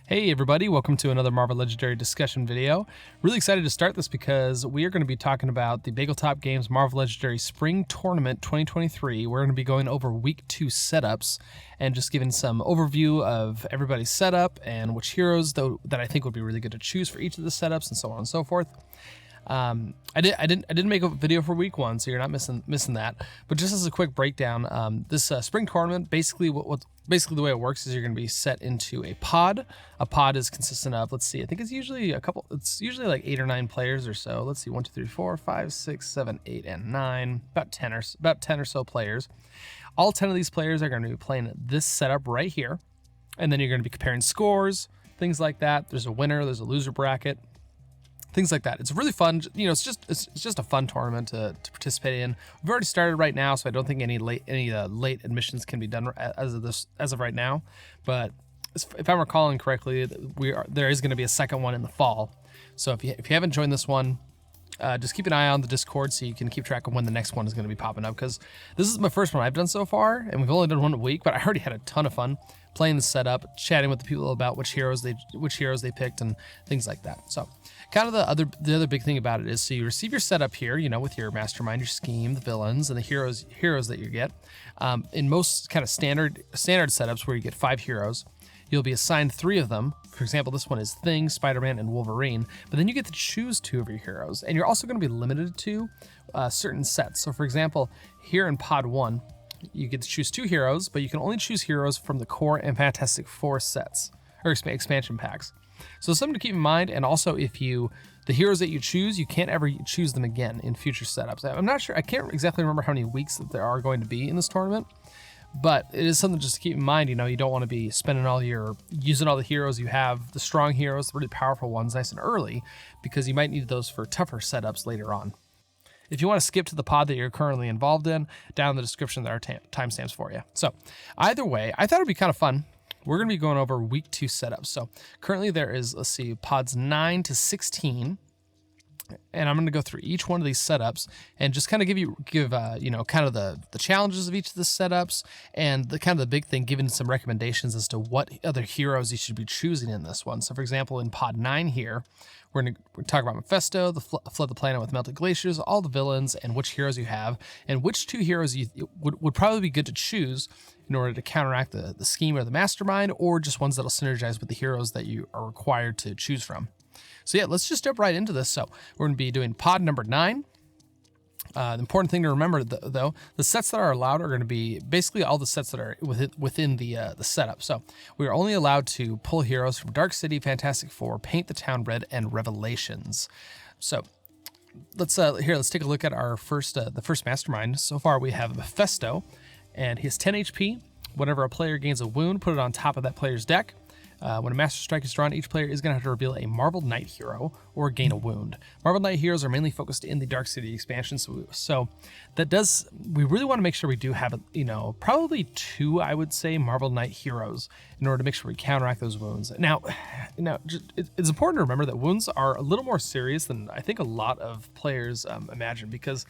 Hey everybody, welcome to another Marvel Legendary discussion video. Really excited to start this because we are going to be talking about the Bageltop Games Marvel Legendary Spring Tournament 2023. We're going to be going over week 2 setups and just giving some overview of everybody's setup and which heroes that I think would be really good to choose for each of the setups and so on and so forth. I didn't make a video for week 1, so you're not missing that. But just as a quick breakdown, this spring tournament, basically the way it works is you're going to be set into a pod. A pod is consistent of, let's see, I think it's usually like 8 or 9 players or so. Let's see, 1, 2, 3, 4, 5, 6, 7, 8, and 9, about 10 or so players. All 10 of these players are going to be playing this setup right here, and then you're going to be comparing scores, things like that. There's a winner, there's a loser bracket. Things like that. It's really fun. You know, it's just a fun tournament to participate in. We've already started right now, so I don't think any late admissions can be done as of right now. But if I'm recalling correctly, there is going to be a second one in the fall. So if you haven't joined this one, just keep an eye on the Discord so you can keep track of when the next one is going to be popping up. Because this is my first one I've done so far, and we've only done one a week, but I already had a ton of fun playing the setup, chatting with the people about which heroes they picked and things like that. So kind of the other big thing about it is, so you receive your setup here, you know, with your mastermind, your scheme, the villains, and the heroes that you get. In most kind of standard setups where you get 5 heroes, you'll be assigned 3 of them. For example, this one is Thing, Spider-Man, and Wolverine. But then you get to choose 2 of your heroes, and you're also going to be limited to certain sets. So for example, here in Pod 1, you get to choose 2 heroes, but you can only choose heroes from the Core and Fantastic Four sets, or expansion packs. So something to keep in mind, and also the heroes that you choose, you can't ever choose them again in future setups. I'm not sure, I can't exactly remember how many weeks that there are going to be in this tournament, but it is something just to keep in mind. You know, you don't want to be using all the heroes you have, the strong heroes, the really powerful ones, nice and early, because you might need those for tougher setups later on. If you want to skip to the pod that you're currently involved in, down in the description there are timestamps for you. So either way, I thought it'd be kind of fun. We're going to be going over week 2 setups. So currently there is, let's see, pods 9 to 16. And I'm going to go through each one of these setups and just kind of give kind of the challenges of each of the setups, and the kind of the big thing, giving some recommendations as to what other heroes you should be choosing in this one. So for example, in pod 9 here, we're going to talk about Mephisto, flood the planet with melted glaciers, all the villains, and which heroes you have, and which 2 heroes would probably be good to choose in order to counteract the scheme or the mastermind, or just ones that'll synergize with the heroes that you are required to choose from. So yeah, let's just jump right into this. So we're going to be doing pod number 9. The important thing to remember, though, the sets that are allowed are going to be basically all the sets that are within the setup. So we are only allowed to pull heroes from Dark City, Fantastic Four, Paint the Town Red, and Revelations. So let's take a look at our the first mastermind. So far we have Mephisto, and he has 10 HP. Whenever a player gains a wound, put it on top of that player's deck. When a Master Strike is drawn, each player is going to have to reveal a Marbled Knight hero or gain a wound. Marbled Knight heroes are mainly focused in the Dark City expansion, so we really want to make sure we do have, probably 2, I would say, Marbled Knight heroes in order to make sure we counteract those wounds. Now, it's important to remember that wounds are a little more serious than I think a lot of players imagine, because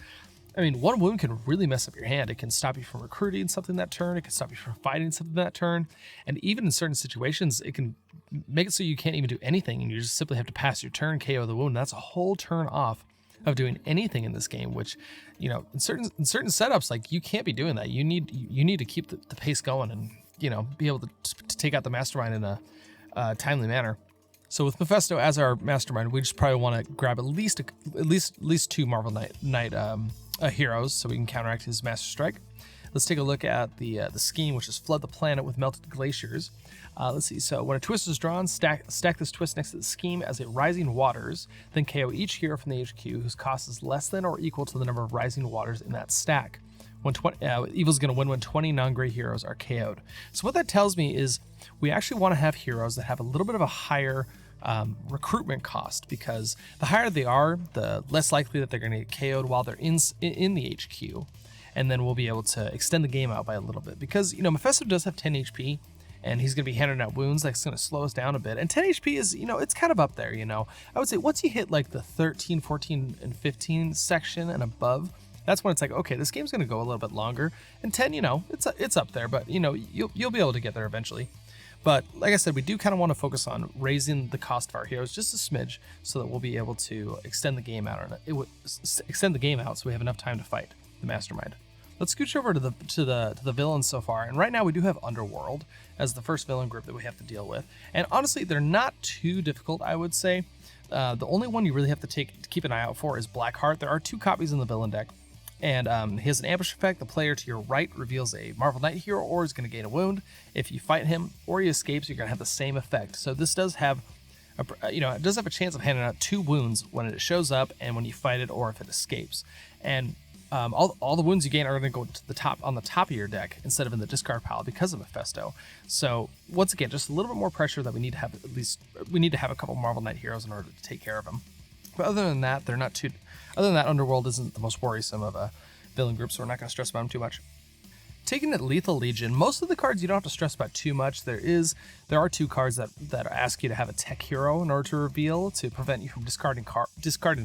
one wound can really mess up your hand. It can stop you from recruiting something that turn. It can stop you from fighting something that turn. And even in certain situations, it can make it so you can't even do anything, and you just simply have to pass your turn, KO the wound. That's a whole turn off of doing anything in this game, which, in certain setups, like, you can't be doing that. You need to keep the pace going and, be able to take out the mastermind in a timely manner. So with Mephisto as our mastermind, we just probably want to grab at least 2 Marvel Knight heroes so we can counteract his Master Strike. Let's take a look at the scheme, which is flood the planet with melted glaciers. Let's see. So when a twist is drawn, stack this twist next to the scheme as a rising waters, then KO each hero from the HQ whose cost is less than or equal to the number of rising waters in that stack. Evil's going to win when 20 non-gray heroes are KO'd. So what that tells me is we actually want to have heroes that have a little bit of a higher recruitment cost, because the higher they are, the less likely that they're going to get KO'd while they're in the HQ, and then we'll be able to extend the game out by a little bit, because Mephisto does have 10 HP, and he's going to be handing out wounds. That's going to slow us down a bit, and 10 HP is, it's kind of up there. I would say once you hit like the 13, 14, and 15 section and above, that's when it's like, okay, this game's going to go a little bit longer. And 10, it's up there, but you'll be able to get there eventually. But like I said, we do kind of want to focus on raising the cost of our heroes just a smidge so that we'll be able to extend the game out. Extend the game out so we have enough time to fight the Mastermind. Let's scooch over to the villains so far, and right now we do have Underworld as the first villain group that we have to deal with. And honestly, they're not too difficult, I would say. The only one you really have to keep an eye out for is Blackheart. There are 2 copies in the villain deck, and he has an ambush effect. The player to your right reveals a Marvel Knight hero or is going to gain a wound. If you fight him or he escapes, you're going to have the same effect. So this does have it does have a chance of handing out 2 wounds when it shows up and when you fight it or if it escapes. And all the wounds you gain are going to go to the top on the top of your deck instead of in the discard pile because of Mephisto. So once again, just a little bit more pressure that we need to have. At least we need to have a couple Marvel Knight heroes in order to take care of them. But other than that, they're not too. Other than that, Underworld isn't the most worrisome of a villain group, so we're not going to stress about them too much. Taking it Lethal Legion, most of the cards you don't have to stress about too much. There are 2 cards that ask you to have a tech hero in order to reveal to prevent you from discarding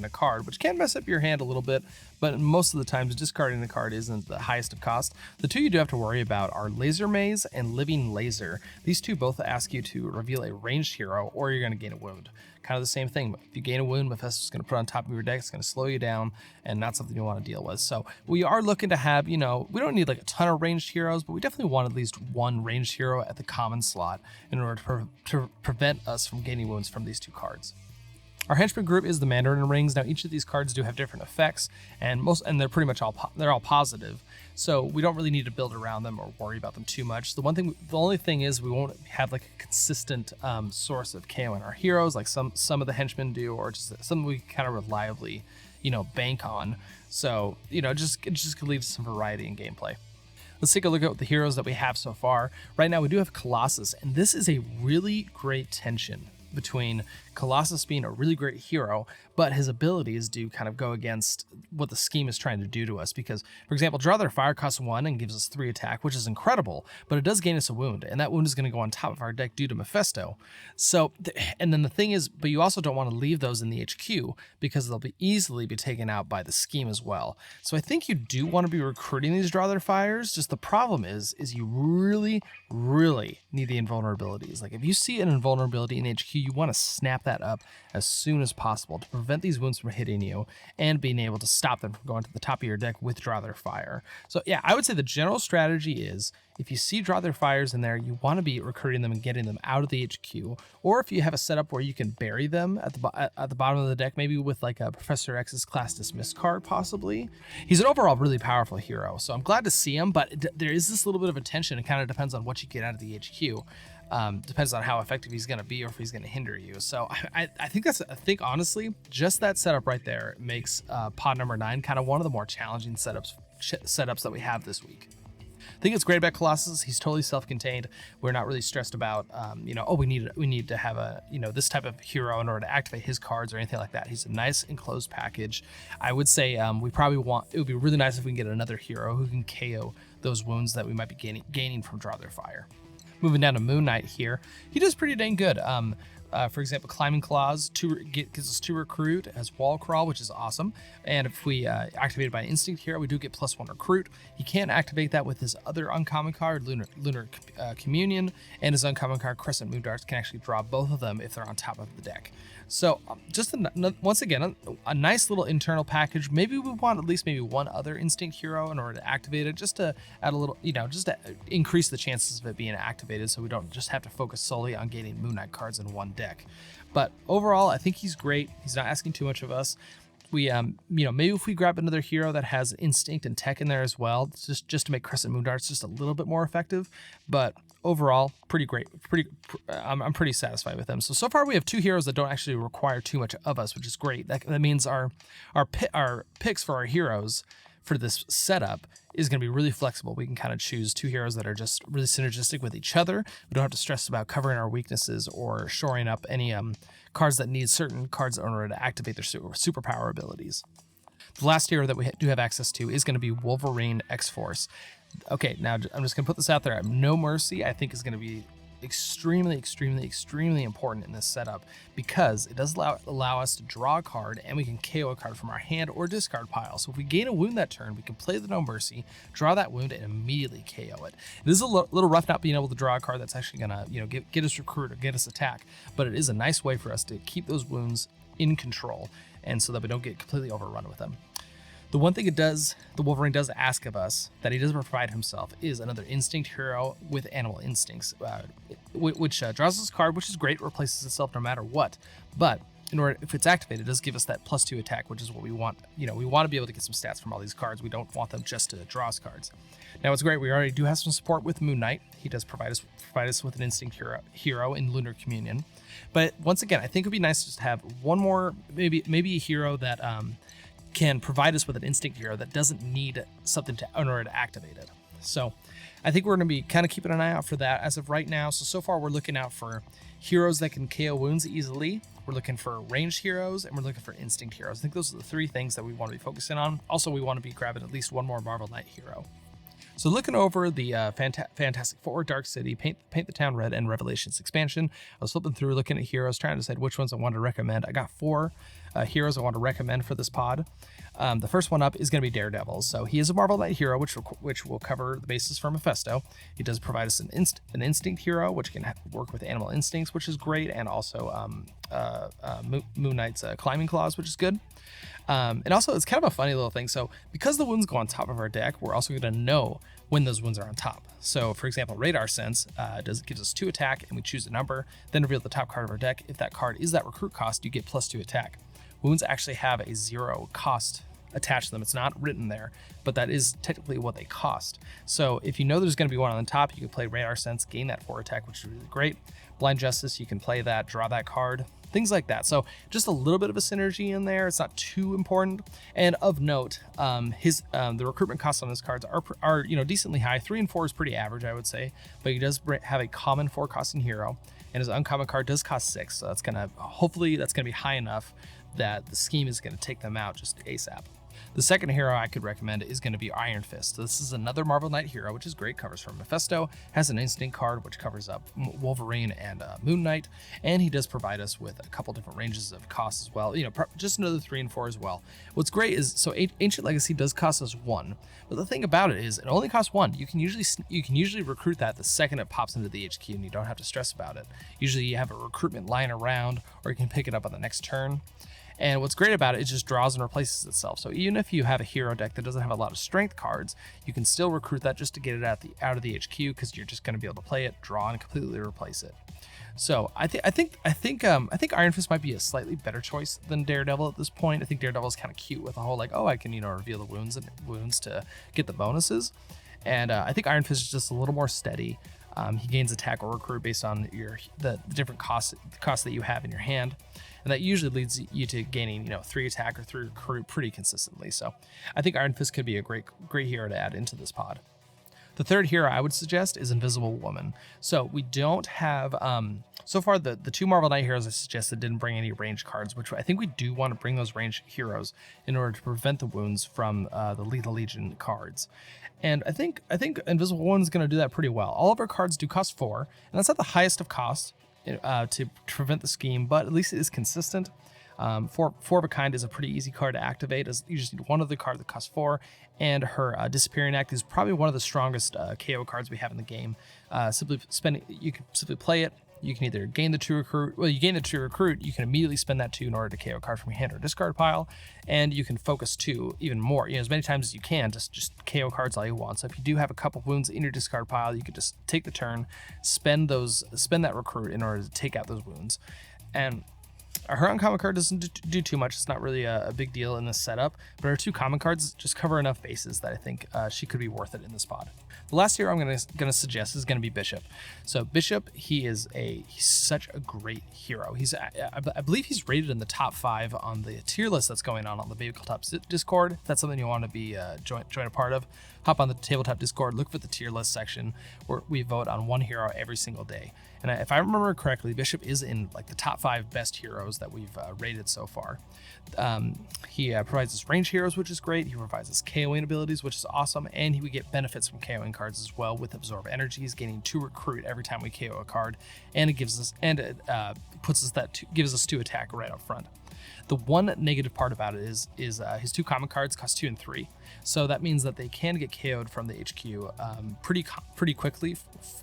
a card, which can mess up your hand a little bit, but most of the times discarding the card isn't the highest of cost. The 2 you do have to worry about are Laser Maze and Living Laser. These 2 both ask you to reveal a ranged hero or you're going to gain a wound. Kind of the same thing. If you gain a wound, Mephisto's going to put on top of your deck. It's going to slow you down, and not something you want to deal with. So we are looking to have, we don't need like a ton of ranged heroes, but we definitely want at least 1 ranged hero at the common slot in order to prevent us from gaining wounds from these 2 cards. Our henchman group is the Mandarin Rings. Now each of these cards do have different effects, and they're pretty much all positive. So we don't really need to build around them or worry about them too much. The only thing is we won't have like a consistent source of KO in our heroes, like some of the henchmen do, or just something we kind of reliably, bank on. So it just could lead to some variety in gameplay. Let's take a look at the heroes that we have so far. Right now we do have Colossus, and this is a really great tension between Colossus being a really great hero, but his abilities do kind of go against what the scheme is trying to do to us. Because, for example, Draw Their Fire costs 1 and gives us 3 attack, which is incredible, but it does gain us a wound, and that wound is going to go on top of our deck due to Mephisto. So, and then the thing is, but you also don't want to leave those in the HQ because they'll easily be taken out by the scheme as well. So I think you do want to be recruiting these Draw Their Fires. Just the problem is you really, really need the invulnerabilities. Like if you see an invulnerability in HQ, you want to snap that up as soon as possible to prevent these wounds from hitting you and being able to stop them from going to the top of your deck with Draw Their Fire. So yeah, I would say the general strategy is if you see Draw Their Fires in there, you want to be recruiting them and getting them out of the HQ. Or if you have a setup where you can bury them at the bottom of the deck, maybe with like a Professor X's Class Dismissed card possibly. He's an overall really powerful hero, so I'm glad to see him, but there is this little bit of a tension. It kind of depends on what you get out of the HQ. Depends on how effective he's going to be or if he's going to hinder you. So I think honestly, just that setup right there makes pod number 9 kind of one of the more challenging setups that we have this week. I think it's great about Colossus. He's totally self-contained. We're not really stressed about, we need to have a, this type of hero in order to activate his cards or anything like that. He's a nice enclosed package. I would say it would be really nice if we can get another hero who can KO those wounds that we might be gaining from Draw Their Fire. Moving down to Moon Knight here, he does pretty dang good. For example, Climbing Claws gives us 2 recruit, as Wall Crawl, which is awesome. And if we activate it by Instinct Hero, we do get +1 recruit. He can activate that with his other uncommon card, Lunar Communion, and his uncommon card, Crescent Moon Darts, can actually draw both of them if they're on top of the deck. So just once again, a nice little internal package. Maybe we want at least maybe 1 other Instinct Hero in order to activate it, just to add a little, just to increase the chances of it being activated, so we don't just have to focus solely on gaining Moon Knight cards in one deck. But overall, I think he's great. He's not asking too much of us. We, maybe if we grab another hero that has Instinct and Tech in there as well, just to make Crescent Moon Darts just a little bit more effective. But overall, pretty great. I'm pretty satisfied with them. So far we have 2 heroes that don't actually require too much of us, which is great. That means our picks for our heroes for this setup is going to be really flexible. We can kind of choose 2 heroes that are just really synergistic with each other. We don't have to stress about covering our weaknesses or shoring up any cards that need certain cards in order to activate their superpower abilities. The last hero that we do have access to is going to be Wolverine X-Force. Okay, now I'm just going to put this out there. No Mercy, I think, is going to be extremely, extremely, extremely important in this setup because it does allow us to draw a card and we can KO a card from our hand or discard pile. So if we gain a wound that turn, we can play the No Mercy, draw that wound, and immediately KO it. It is a little rough not being able to draw a card that's actually gonna, get us recruit or get us attack, but it is a nice way for us to keep those wounds in control and so that we don't get completely overrun with them. The one thing the Wolverine does ask of us that he doesn't provide himself is another Instinct hero with Animal Instincts, which draws this card, which is great, replaces itself no matter what. But if it's activated, it does give us that +2 attack, which is what we want. We want to be able to get some stats from all these cards. We don't want them just to draw us cards. Now, it's great. We already do have some support with Moon Knight. He does provide us with an Instinct hero in Lunar Communion. But once again, I think it'd be nice just to have one more, maybe a hero that can provide us with an Instinct hero that doesn't need something in order to activate it. So I think we're going to be kind of keeping an eye out for that as of right now. So far we're looking out for heroes that can KO wounds easily. We're looking for ranged heroes and we're looking for Instinct heroes. I think those are the three things that we want to be focusing on. Also, we want to be grabbing at least one more Marvel Knight hero. So looking over the Fantastic Four, Dark City, Paint the Town Red, and Revelations expansion, I was flipping through looking at heroes, trying to decide which ones I wanted to recommend. I got 4 heroes I want to recommend for this pod. The first one up is going to be Daredevil. So he is a Marvel Knight hero, which will cover the basis for Mephisto. He does provide us an Instinct hero, which can work with Animal Instincts, which is great, and also Moon Knight's Climbing Claws, which is good. And also, it's kind of a funny little thing. So because the wounds go on top of our deck, we're also going to know when those wounds are on top. So for example, Radar Sense gives us 2 attack, and we choose a number, then reveal the top card of our deck. If that card is that recruit cost, you get +2 attack. Wounds actually have a 0 cost attached to them. It's not written there, but that is technically what they cost. So if you know there's going to be one on the top, you can play Radar Sense, gain that 4 attack, which is really great. Blind Justice, you can play that, draw that card, things like that. So just a little bit of a synergy in there. It's not too important. And of note, the recruitment costs on his cards are decently high. 3 and 4 is pretty average, I would say, but he does have a common 4 costing hero, and his uncommon card does cost 6. So hopefully that's gonna be high enough that the scheme is gonna take them out just ASAP. The second hero I could recommend is going to be Iron Fist. So this is another Marvel Knight hero, which is great. Covers from Mephisto, has an Instinct card, which covers up Wolverine and Moon Knight, and he does provide us with a couple different ranges of costs as well. Just another 3 and 4 as well. What's great is, so Ancient Legacy does cost us 1, but the thing about it is it only costs 1. You can usually recruit that the second it pops into the HQ, and you don't have to stress about it. Usually you have a recruitment lying around, or you can pick it up on the next turn. And what's great about it, it just draws and replaces itself. So even if you have a hero deck that doesn't have a lot of strength cards, you can still recruit that just to get it out of the HQ, because you're just going to be able to play it, draw, and completely replace it. So I think Iron Fist might be a slightly better choice than Daredevil at this point. I think Daredevil is kind of cute with the whole I can reveal the wounds to get the bonuses, and I think Iron Fist is just a little more steady. He gains attack or recruit based on the different costs that you have in your hand. And that usually leads you to gaining, 3 attack or 3 recruit pretty consistently. So I think Iron Fist could be a great hero to add into this pod. The third hero I would suggest is Invisible Woman. So we don't have, so far the 2 Marvel Knight heroes I suggested didn't bring any range cards, which I think we do want to bring those range heroes in order to prevent the wounds from the Lethal Legion cards. And I think Invisible Woman's going to do that pretty well. All of our cards do cost 4, and that's not the highest of cost to prevent the scheme, but at least it is consistent. 4 of a Kind is a pretty easy card to activate, as you just need one of the card that costs 4, and her Disappearing Act is probably one of the strongest KO cards we have in the game. You can simply play it. You can either gain the 2 recruit. Well, you gain the 2 recruit, you can immediately spend that 2 in order to KO a card from your hand or discard pile, and you can focus 2 even more. As many times as you can, just KO cards all you want. So if you do have a couple wounds in your discard pile, you could just take the turn, spend that recruit in order to take out those wounds. And her uncommon card doesn't do too much. It's not really a big deal in this setup, but her 2 common cards just cover enough bases that I think she could be worth it in this pod. The last hero I'm going to suggest is going to be Bishop. So Bishop, he's such a great hero. I believe he's rated in the top 5 on the tier list that's going on the Babel Top Discord. If that's something you want to be join a part of, hop on the tabletop Discord, look for the tier list section where we vote on one hero every single day. And if I remember correctly, Bishop is in like the top 5 best heroes that we've rated so far. He provides us range heroes, which is great. He provides us KOing abilities, which is awesome, and we get benefits from KOing cards as well with Absorb Energies, gaining 2 recruit every time we KO a card, and it gives us gives us 2 attack right up front. The one negative part about it is his 2 common cards cost 2 and 3, so that means that they can get KO'd from the HQ pretty quickly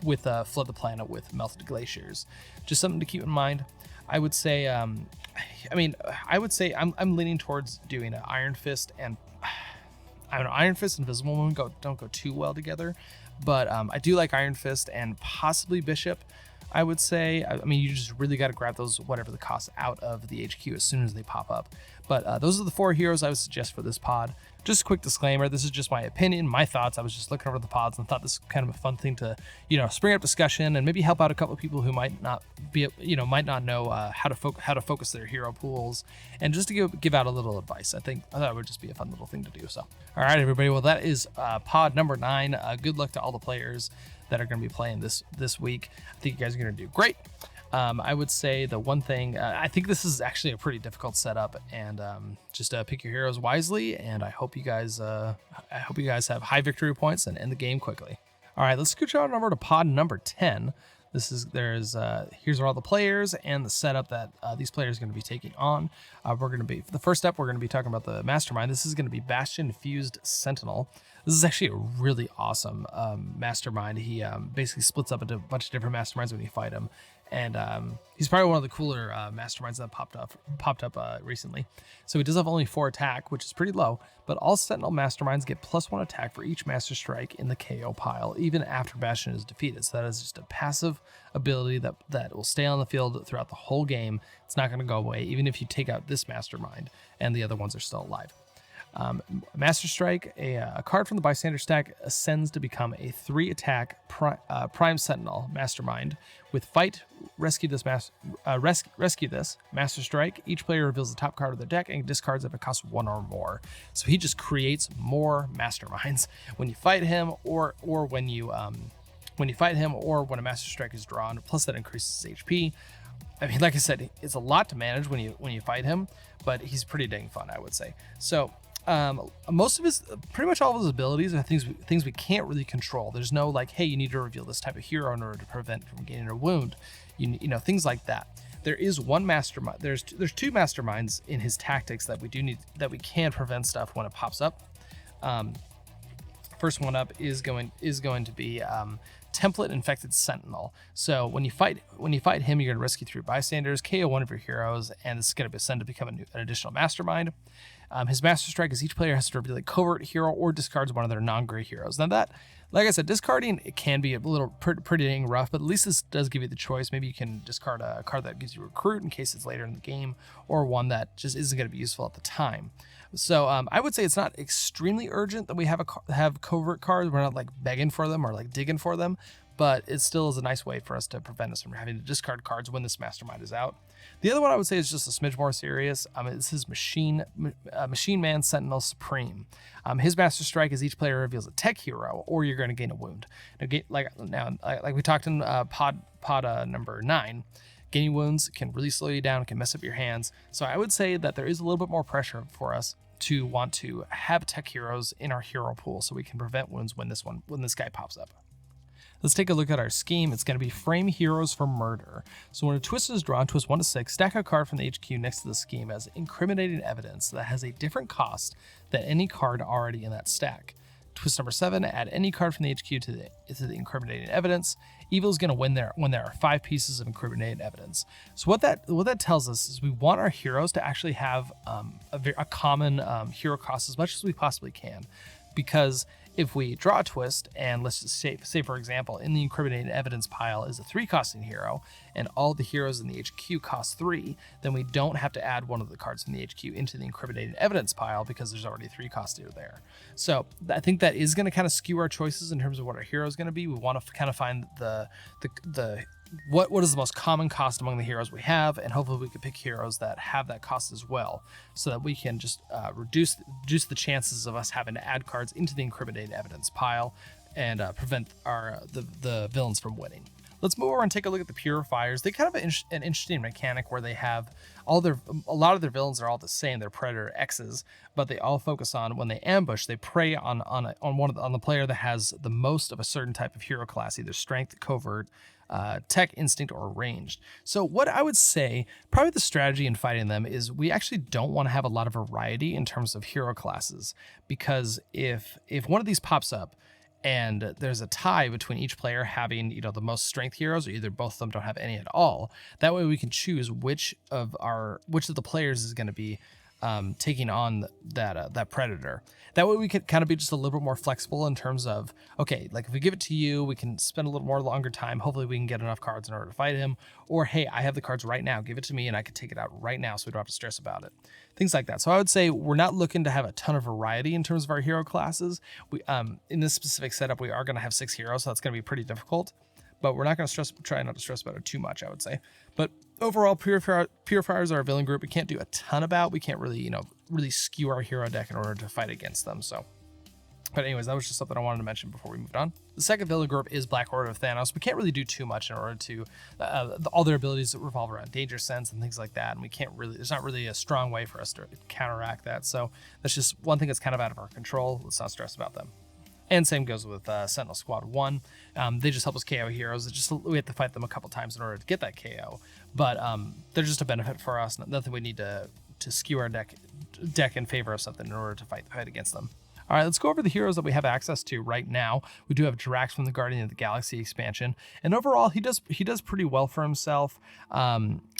with Flood the Planet with Melted Glaciers. Just something to keep in mind. I would say, I'm leaning towards doing an Iron Fist, and I don't know, Iron Fist and Invisible Woman don't go too well together, but I do like Iron Fist and possibly Bishop. I would say, I mean, you just really got to grab those, whatever the cost, out of the HQ as soon as they pop up. But those are the 4 heroes I would suggest for this pod. Just a quick disclaimer, this is just my opinion, my thoughts. I was just looking over the pods and thought this was kind of a fun thing to, spring up discussion and maybe help out a couple of people who might not know how to focus their hero pools, and just to give out a little advice. I thought it would just be a fun little thing to do. So, all right, everybody. Well, that is pod number 9. Good luck to all the players that are going to be playing this week. I think you guys are going to do great. I would say the one thing, I think this is actually a pretty difficult setup, and just pick your heroes wisely, and I hope you guys have high victory points and end the game quickly. All right, let's scooch on over to pod number 10. Here's all the players and the setup that these players are going to be taking on. The first step, we're going to be talking about the Mastermind. This is going to be Bastion Fused Sentinel. This is actually a really awesome Mastermind. He basically splits up into a bunch of different Masterminds when you fight him. And he's probably one of the cooler Masterminds that popped up recently. So he does have only 4 attack, which is pretty low, but all Sentinel Masterminds get +1 attack for each Master Strike in the KO pile, even after Bastion is defeated. So that is just a passive ability that will stay on the field throughout the whole game. It's not going to go away, even if you take out this Mastermind and the other ones are still alive. Master Strike, a card from the Bystander stack, ascends to become a 3 attack Prime Sentinel Mastermind. With Fight, rescue this Master Strike. Each player reveals the top card of their deck and discards if it costs 1 or more. So he just creates more Masterminds when you fight him, or when you fight him, or when a Master Strike is drawn. Plus that increases his HP. I mean, like I said, it's a lot to manage when you fight him, but he's pretty dang fun, I would say. So. Pretty much all of his abilities are things we can't really control. There's no like, hey, you need to reveal this type of hero in order to prevent from gaining a wound, things like that. There is one mastermind. There's 2 masterminds in his tactics that we can prevent stuff when it pops up. First one up is going to be Template Infected Sentinel. So when you fight him, you're going to rescue 3 bystanders, KO one of your heroes, and it's going to ascend to become an additional mastermind. His Master Strike is each player has to reveal a covert hero or discards one of their non-gray heroes. Now that, like I said, discarding, it can be a little pretty dang rough, but at least this does give you the choice. Maybe you can discard a card that gives you Recruit in case it's later in the game, or one that just isn't going to be useful at the time. So I would say it's not extremely urgent that we have covert cards. We're not like begging for them or like digging for them, but it still is a nice way for us to prevent us from having to discard cards when this Mastermind is out. The other one I would say is just a smidge more serious. This is Machine Man Sentinel Supreme. His Master Strike is each player reveals a tech hero, or you're going to gain a wound. Like we talked in pod number 9, gaining wounds can really slow you down, can mess up your hands. So I would say that there is a little bit more pressure for us to want to have tech heroes in our hero pool so we can prevent wounds when this guy pops up. Let's take a look at our scheme. It's going to be Frame Heroes for Murder. So when a twist is drawn, twist 1 to 6, stack a card from the HQ next to the scheme as incriminating evidence that has a different cost than any card already in that stack. Twist number 7, add any card from the HQ to the incriminating evidence. Evil is going to win there when there are 5 pieces of incriminating evidence. So what that tells us is we want our heroes to actually have a common hero cost as much as we possibly can, because if we draw a twist, and let's just say for example, in the incriminating evidence pile is a 3 costing hero, and all the heroes in the HQ cost 3, then we don't have to add one of the cards from the HQ into the incriminating evidence pile because there's already 3 costed there. So I think that is going to kind of skew our choices in terms of what our hero is going to be. We want to kind of find the what is the most common cost among the heroes we have, and hopefully we can pick heroes that have that cost as well, so that we can just reduce the chances of us having to add cards into the incriminating evidence pile and prevent the villains from winning. Let's move over and take a look at the Purifiers. They kind of an interesting mechanic where they have a lot of their villains are all the same. They're Predator X's, but they all focus on when they ambush, they prey on the player that has the most of a certain type of hero class, either strength, covert, tech, instinct, or ranged. So what I would say, probably the strategy in fighting them is we actually don't want to have a lot of variety in terms of hero classes, because if one of these pops up and there's a tie between each player having, the most strength heroes, or either both of them don't have any at all, that way we can choose which of the players is going to be taking on that predator. That way we could kind of be just a little bit more flexible in terms of, okay, like if we give it to you, we can spend a little more longer time. Hopefully we can get enough cards in order to fight him. Or, hey, I have the cards right now, give it to me and I can take it out right now so we don't have to stress about it. Things like that. So I would say we're not looking to have a ton of variety in terms of our hero classes. We in this specific setup, we are going to have 6 heroes, so that's going to be pretty difficult. But we're not going to try not to stress about it too much, I would say. But overall, Purifiers are a villain group we can't do a ton about. We can't really, really skew our hero deck in order to fight against them. So, but anyways, that was just something I wanted to mention before we moved on. The second villain group is Black Order of Thanos. We can't really do too much in order to, all their abilities revolve around Danger Sense and things like that. And we can't really, there's not really a strong way for us to counteract that. So that's just one thing that's kind of out of our control. Let's not stress about them. And same goes with Sentinel Squad 1. They just help us KO heroes. We have to fight them a couple times in order to get that KO. But they're just a benefit for us. Nothing we need to skew our deck in favor of something in order to fight against them. All right, let's go over the heroes that we have access to right now. We do have Drax from the Guardian of the Galaxy expansion, and overall he does pretty well for himself.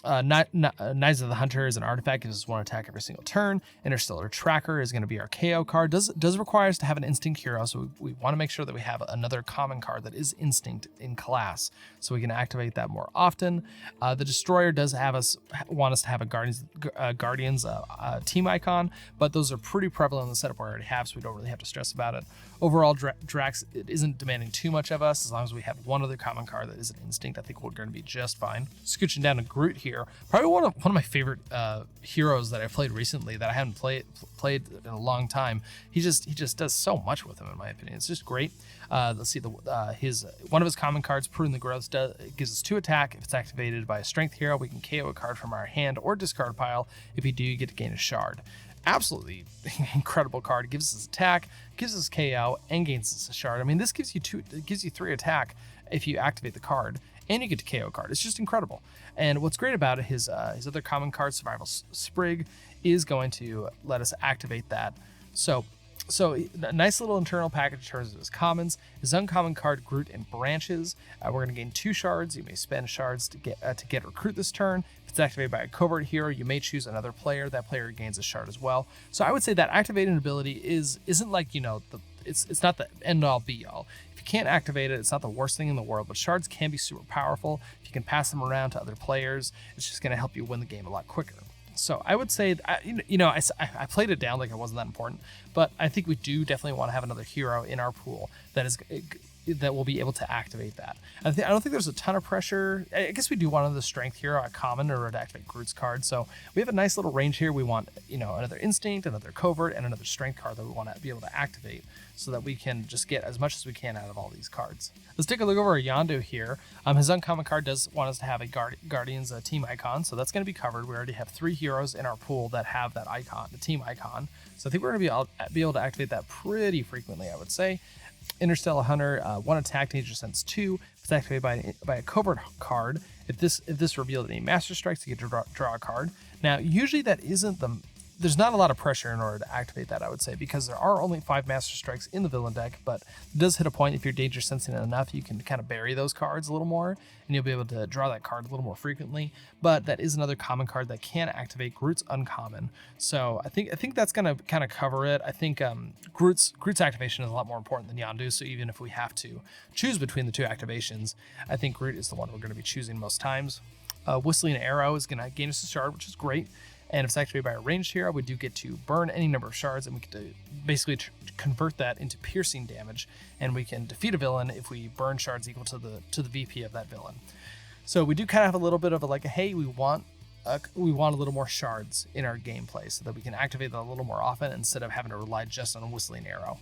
Knights of the Hunter is an artifact, gives us 1 attack every single turn. Interstellar Tracker is going to be our KO card. Does require us to have an instinct hero, so we want to make sure that we have another common card that is instinct in class, so we can activate that more often. The Destroyer does want us to have a Guardians team icon, but those are pretty prevalent in the setup we already have, so we don't really have to stress about it. Overall, Drax it isn't demanding too much of us. As long as we have one other common card that is an instinct, I think we're going to be just fine. Scooching down to Groot here, probably one of my favorite heroes that I've played recently that I haven't played in a long time. He just does so much with him, in my opinion. It's just great. Let's see, one of his common cards, Prune the Growth, gives us 2 attack. If it's activated by a strength hero, we can KO a card from our hand or discard pile. If you do, you get to gain a shard. Absolutely incredible card. It gives us attack, gives us KO, and gains us a shard. I mean, this gives you 3 attack if you activate the card, and you get to KO card. It's just incredible. And what's great about it, his other common card, Survival Sprig, is going to let us activate that. So a nice little internal package in terms of his commons. His uncommon card, Groot and Branches. We're going to gain 2 shards. You may spend shards to get Recruit this turn. If it's activated by a covert hero, you may choose another player. That player gains a shard as well. So I would say that activating ability isn't like, it's not the end all be all. If you can't activate it, it's not the worst thing in the world, but shards can be super powerful. If you can pass them around to other players, it's just going to help you win the game a lot quicker. So I would say, I played it down like it wasn't that important, but I think we do definitely want to have another hero in our pool that will be able to activate that. I don't think there's a ton of pressure. I guess we do want another strength hero, a common, or to activate Groot's card. So we have a nice little range here. We want, another instinct, another covert, and another strength card that we want to be able to activate so that we can just get as much as we can out of all these cards. Let's take a look over at Yondu here. His uncommon card does want us to have a Guardians team icon, so that's going to be covered. We already have 3 heroes in our pool that have that icon, the team icon. So I think we're going to be able to activate that pretty frequently, I would say. Interstellar Hunter, 1 attack, Danger Sense 2. If it's activated by a covert card, if this revealed any Master Strikes, you get to draw a card. Now, usually that isn't there's not a lot of pressure in order to activate that, I would say, because there are only 5 Master Strikes in the villain deck, but it does hit a point if you're danger sensing it enough, you can kind of bury those cards a little more, and you'll be able to draw that card a little more frequently. But that is another common card that can activate Groot's uncommon. So I think that's going to kind of cover it. I think Groot's activation is a lot more important than Yondu, so even if we have to choose between the 2 activations, I think Groot is the one we're going to be choosing most times. Whistling Arrow is going to gain us a shard, which is great. And if it's activated by a ranged hero, we do get to burn any number of shards, and we get to basically convert that into piercing damage, and we can defeat a villain if we burn shards equal to the VP of that villain. So we do kind of have a little bit of hey, we want a little more shards in our gameplay so that we can activate that a little more often instead of having to rely just on a Whistling Arrow.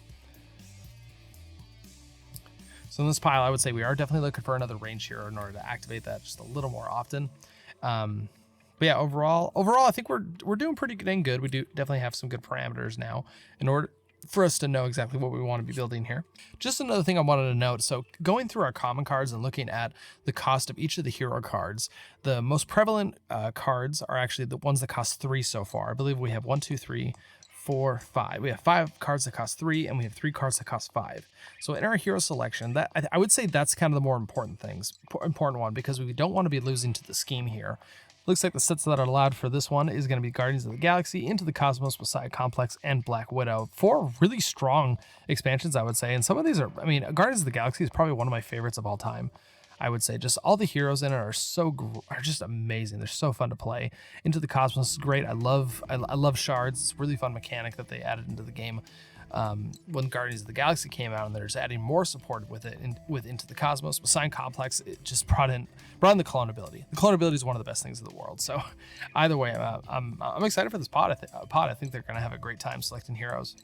So in this pile, I would say we are definitely looking for another range hero in order to activate that just a little more often. But yeah, overall, I think we're doing pretty dang good. We do definitely have some good parameters now in order for us to know exactly what we want to be building here. Just another thing I wanted to note, so going through our common cards and looking at the cost of each of the hero cards, the most prevalent cards are actually the ones that cost 3 so far. I believe we have 1, 2, 3, 4, 5. We have 5 cards that cost 3, and we have 3 cards that cost 5. So in our hero selection, that I would say that's kind of the more important one, because we don't want to be losing to the scheme here. Looks like the sets that are allowed for this one is going to be Guardians of the Galaxy, Into the Cosmos, Messiah Complex, and Black Widow. 4 really strong expansions, I would say. And some of these are, Guardians of the Galaxy is probably one of my favorites of all time. I would say just all the heroes in it are just amazing. They're so fun to play. Into the Cosmos is great. I love shards. It's a really fun mechanic that they added into the game. When Guardians of the Galaxy came out, and they're just adding more support with it with Into the Cosmos. Messiah Complex, it just brought in the clone ability. The clone ability is one of the best things in the world. So either way, I'm excited for this pod. I think they're gonna have a great time selecting heroes.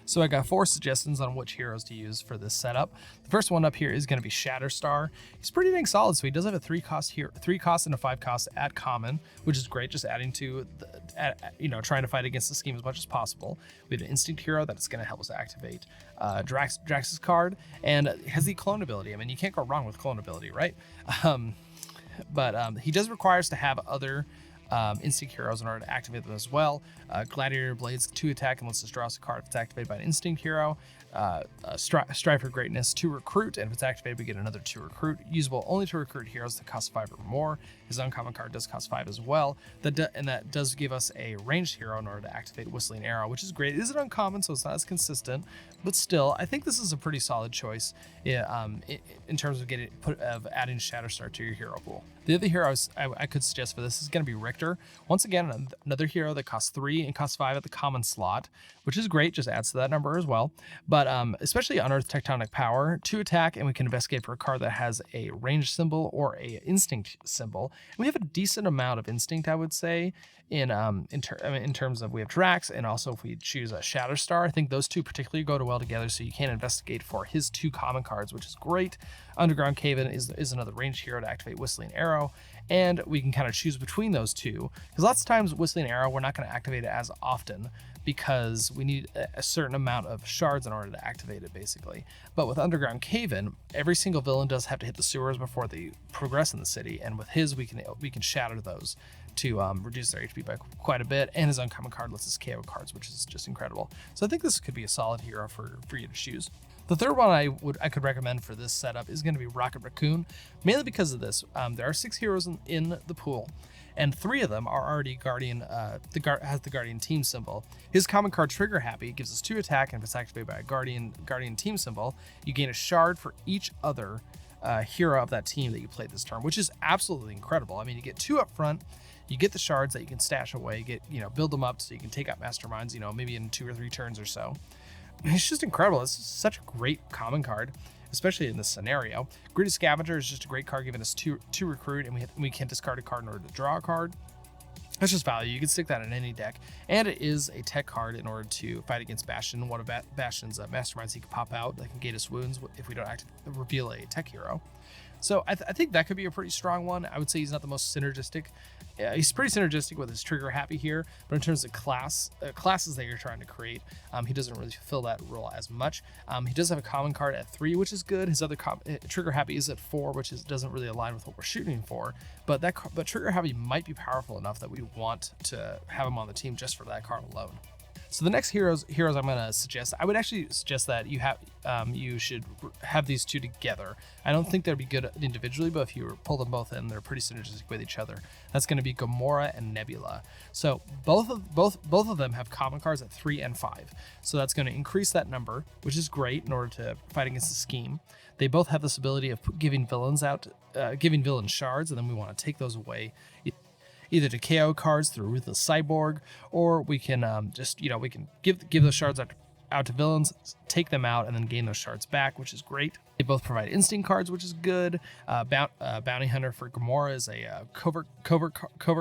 So I got 4 suggestions on which heroes to use for this setup. The first one up here is going to be Shatterstar. He's pretty dang solid, so he does have a 3 cost and a 5 cost at common, which is great, just adding to trying to fight against the scheme as much as possible. We have an Instinct hero that's going to help us activate Drax's card, and has the clone ability. You can't go wrong with clone ability, right? But he does require us to have other Instinct heroes in order to activate them as well. Gladiator Blades 2 attack and lets us draw us a card if it's activated by an Instinct hero. Strive for Greatness 2 recruit, and if it's activated we get another 2 recruit, usable only to recruit heroes that cost 5 or more. His uncommon card does cost 5 as well, and that does give us a ranged hero in order to activate Whistling Arrow, which is great. It is an uncommon, so it's not as consistent, but still I think this is a pretty solid choice in terms of adding Shatterstar to your hero pool. The other hero I could suggest for this is going to be Richter. Once again, another hero that costs 3 and costs 5 at the common slot, which is great, just adds to that number as well. But especially Unearthed Tectonic Power, 2 attack, and we can investigate for a card that has a ranged symbol or a Instinct symbol. And we have a decent amount of Instinct, I would say, in terms of we have Drax, and also if we choose a Shatterstar, I think those two particularly go well together, so you can investigate for his 2 common cards, which is great. Underground Cave-In is another ranged hero to activate Whistling Arrow, and we can kind of choose between those two, because lots of times Whistling Arrow, we're not going to activate it as often because we need a certain amount of shards in order to activate it, basically. But with Underground Cave-In, every single villain does have to hit the sewers before they progress in the city, and with his, we can shatter those to reduce their HP by quite a bit, and his uncommon card lets us KO cards, which is just incredible. So I think this could be a solid hero for you to choose. The third one I could recommend for this setup is going to be Rocket Raccoon, mainly because of this. There are 6 heroes in the pool, and 3 of them are already Guardian. Has the Guardian team symbol. His common card Trigger Happy gives us 2 attack, and if it's activated by a Guardian team symbol, you gain a shard for each other hero of that team that you played this turn, which is absolutely incredible. You get 2 up front. You get the shards that you can stash away, build them up so you can take out Masterminds, maybe in 2 or 3 turns or so. It's just incredible. It's such a great common card, especially in this scenario. Greedy Scavenger is just a great card, giving us 2 recruit, and we can discard a card in order to draw a card. That's just value. You can stick that in any deck, and it is a tech card in order to fight against Bastion. One of Bastion's Masterminds he can pop out that can gate us wounds if we don't reveal a tech hero. So I think that could be a pretty strong one. I would say he's not the most synergistic. He's pretty synergistic with his Trigger Happy here, but in terms of classes that you're trying to create, he doesn't really fulfill that role as much. He does have a common card at 3, which is good. His other Trigger Happy is at 4, which doesn't really align with what we're shooting for. But Trigger Happy might be powerful enough that we want to have him on the team just for that card alone. So the next heroes I'm going to suggest, I would actually suggest that you should have these 2 together. I don't think they'd be good individually, but if you pull them both in, they're pretty synergistic with each other. That's going to be Gamora and Nebula. So both of them have common cards at 3 and 5. So that's going to increase that number, which is great in order to fight against the scheme. They both have this ability of giving villains shards, and then we want to take those away, either to KO cards through Ruthless Cyborg, or we can we can give those shards out out to villains, take them out, and then gain those shards back, which is great. They both provide instinct cards, which is good. Bounty Hunter for Gamora is a covert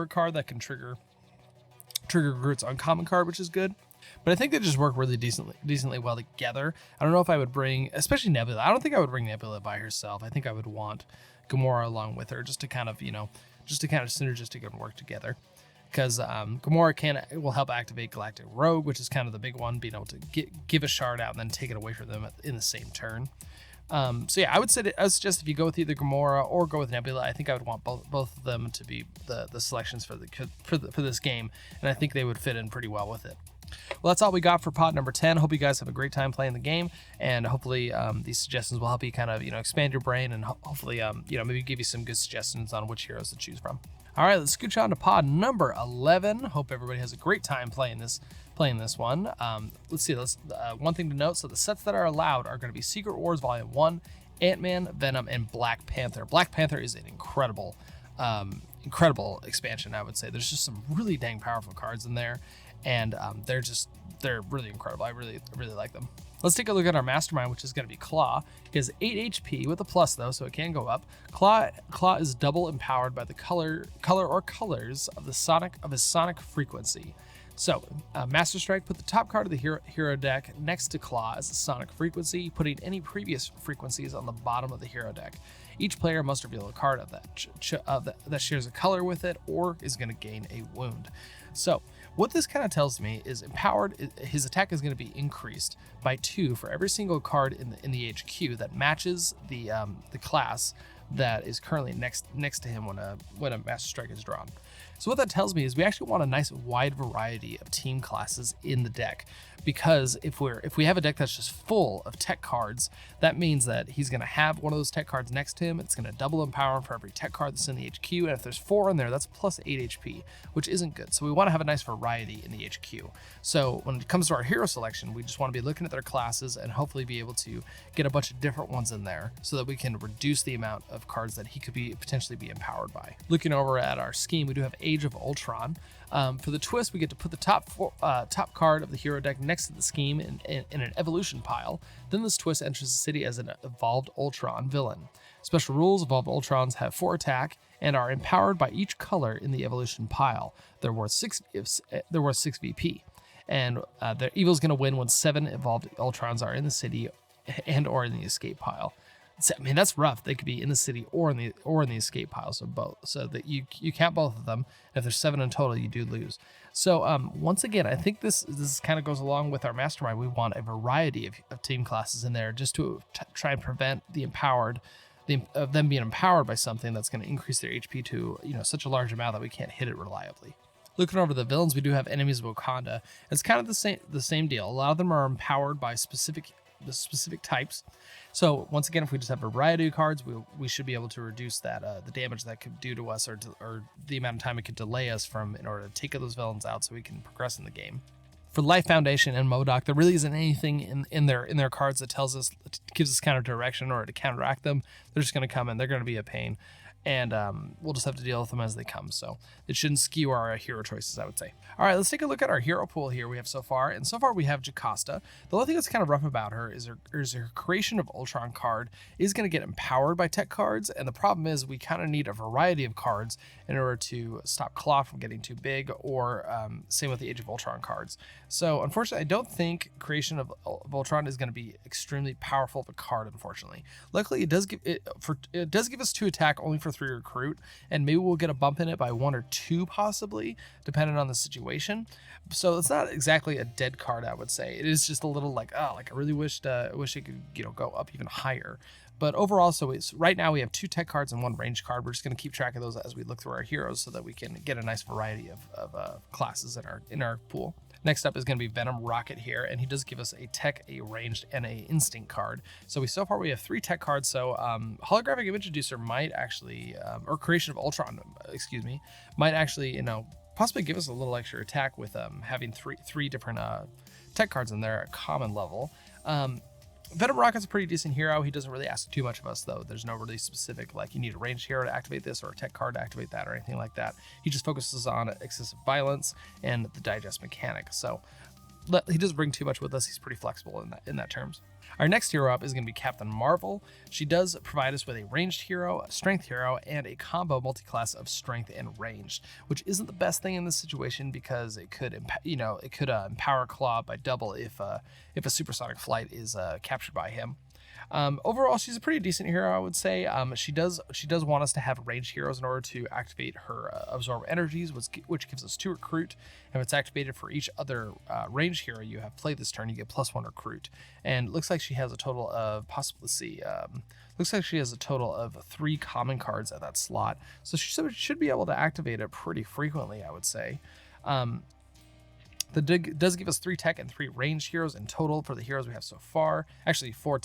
card that can trigger Groot's uncommon card, which is good. But I think they just work really decently well together. I don't know if I would bring, especially Nebula. I don't think I would bring Nebula by herself. I think I would want Gamora along with her, just to kind of synergistic and work together. Because Gamora will help activate Galactic Rogue, which is kind of the big one, being able to give a shard out and then take it away from them in the same turn. So yeah, I would suggest if you go with either Gamora or go with Nebula, I think I would want both of them to be the selections for this game, and I think they would fit in pretty well with it. Well, that's all we got for pod number 10. Hope you guys have a great time playing the game, and hopefully these suggestions will help you kind of expand your brain, and hopefully maybe give you some good suggestions on which heroes to choose from. All right, let's scooch on to pod number 11. Hope everybody has a great time playing this one. Let's see. One thing to note: so the sets that are allowed are going to be Secret Wars Volume 1, Ant-Man, Venom, and Black Panther. Black Panther is an incredible expansion, I would say. There's just some really dang powerful cards in there, and they're really incredible. I really like them. Let's take a look at our mastermind, which is going to be Claw. He has 8 HP with a plus though, so it can go up. Claw is double empowered by the color or colors of his sonic frequency. So, Master Strike, put the top card of the hero deck next to Claw as a sonic frequency, putting any previous frequencies on the bottom of the hero deck. Each player must reveal a card of that shares a color with it or is going to gain a wound. So, what this kind of tells me is empowered, his attack is going to be increased by 2 for every single card in the HQ that matches the class that is currently next to him when a Master Strike is drawn. So what that tells me is we actually want a nice wide variety of team classes in the deck, because if we have a deck that's just full of tech cards, that means that he's going to have one of those tech cards next to him. It's going to double empower him for every tech card that's in the HQ, and if there's 4 in there, that's plus 8 HP, which isn't good. So we want to have a nice variety in the HQ. So when it comes to our hero selection, we just want to be looking at their classes and hopefully be able to get a bunch of different ones in there so that we can reduce the amount of cards that he could potentially be empowered by. Looking over at our scheme, we do have Age of Ultron. For the twist, we get to put the top card of the hero deck next to the scheme in an evolution pile. Then this twist enters the city as an Evolved Ultron villain. Special rules: Evolved Ultrons have 4 attack and are empowered by each color in the evolution pile. They're worth 6 VP. And their evil is going to win when 7 Evolved Ultrons are in the city and or in the escape pile. I mean, that's rough. They could be in the city or in the escape pile, so both. So that you count both of them. If there's 7 in total, you do lose. So once again, I think this kind of goes along with our mastermind. We want a variety of team classes in there just to try and prevent of them being empowered by something that's going to increase their HP to such a large amount that we can't hit it reliably. Looking over the villains, we do have Enemies of Wakanda. It's kind of the same deal. A lot of them are empowered by specific types. So once again, if we just have a variety of cards, we should be able to reduce that the damage that could do to us or the amount of time it could delay us in order to take those villains out so we can progress in the game. For Life Foundation and MODOK, there really isn't anything in their cards that gives us counter direction or to counteract them. They're just going to come in. They're going to be a pain. And we'll just have to deal with them as they come. So it shouldn't skew our hero choices, I would say. All right, let's take a look at our hero pool here we have so far. And so far we have Jocasta. The only thing that's kind of rough about her is her Creation of Ultron card is going to get empowered by tech cards. And the problem is we kind of need a variety of cards in order to stop Claw from getting too big, or same with the Age of Ultron cards. So unfortunately, I don't think Creation of Ultron is going to be extremely powerful of a card, unfortunately. Luckily, it does give us 2 attack only for 3 recruit, and maybe we'll get a bump in it by 1 or 2 possibly, depending on the situation. So it's not exactly a dead card, I would say. It is just a little like I really wish it could go up even higher. But overall, right now we have 2 tech cards and 1 range card. We're just going to keep track of those as we look through our heroes so that we can get a nice variety of classes in our pool. Next up is going to be Venom Rocket here, and he does give us a tech, a ranged, and a instinct card. So far we have 3 tech cards. So Holographic Image Reducer might actually, or Creation of Ultron, might actually, possibly give us a little extra attack with having three different tech cards in there at common level. Venom Rocket's a pretty decent hero. He doesn't really ask too much of us, though. There's no really specific, like, you need a ranged hero to activate this or a tech card to activate that or anything like that. He just focuses on excessive violence and the digest mechanic. So he doesn't bring too much with us. He's pretty flexible in that terms. Our next hero up is going to be Captain Marvel. She does provide us with a ranged hero, a strength hero, and a combo multi-class of strength and ranged, which isn't the best thing in this situation because it could, empower Claw by double if a supersonic flight is captured by him. Overall, she's a pretty decent hero, I would say. She does want us to have ranged heroes in order to activate her absorb energies, which gives us 2 recruit. And if it's activated for each other ranged hero you have played this turn, you get +1 recruit. And it looks like she has a total of looks like she has a total of 3 common cards at that slot, so she should be able to activate it pretty frequently, I would say. The dig does give us 3 tech and 3 ranged heroes in total for the heroes we have so far. Actually, 4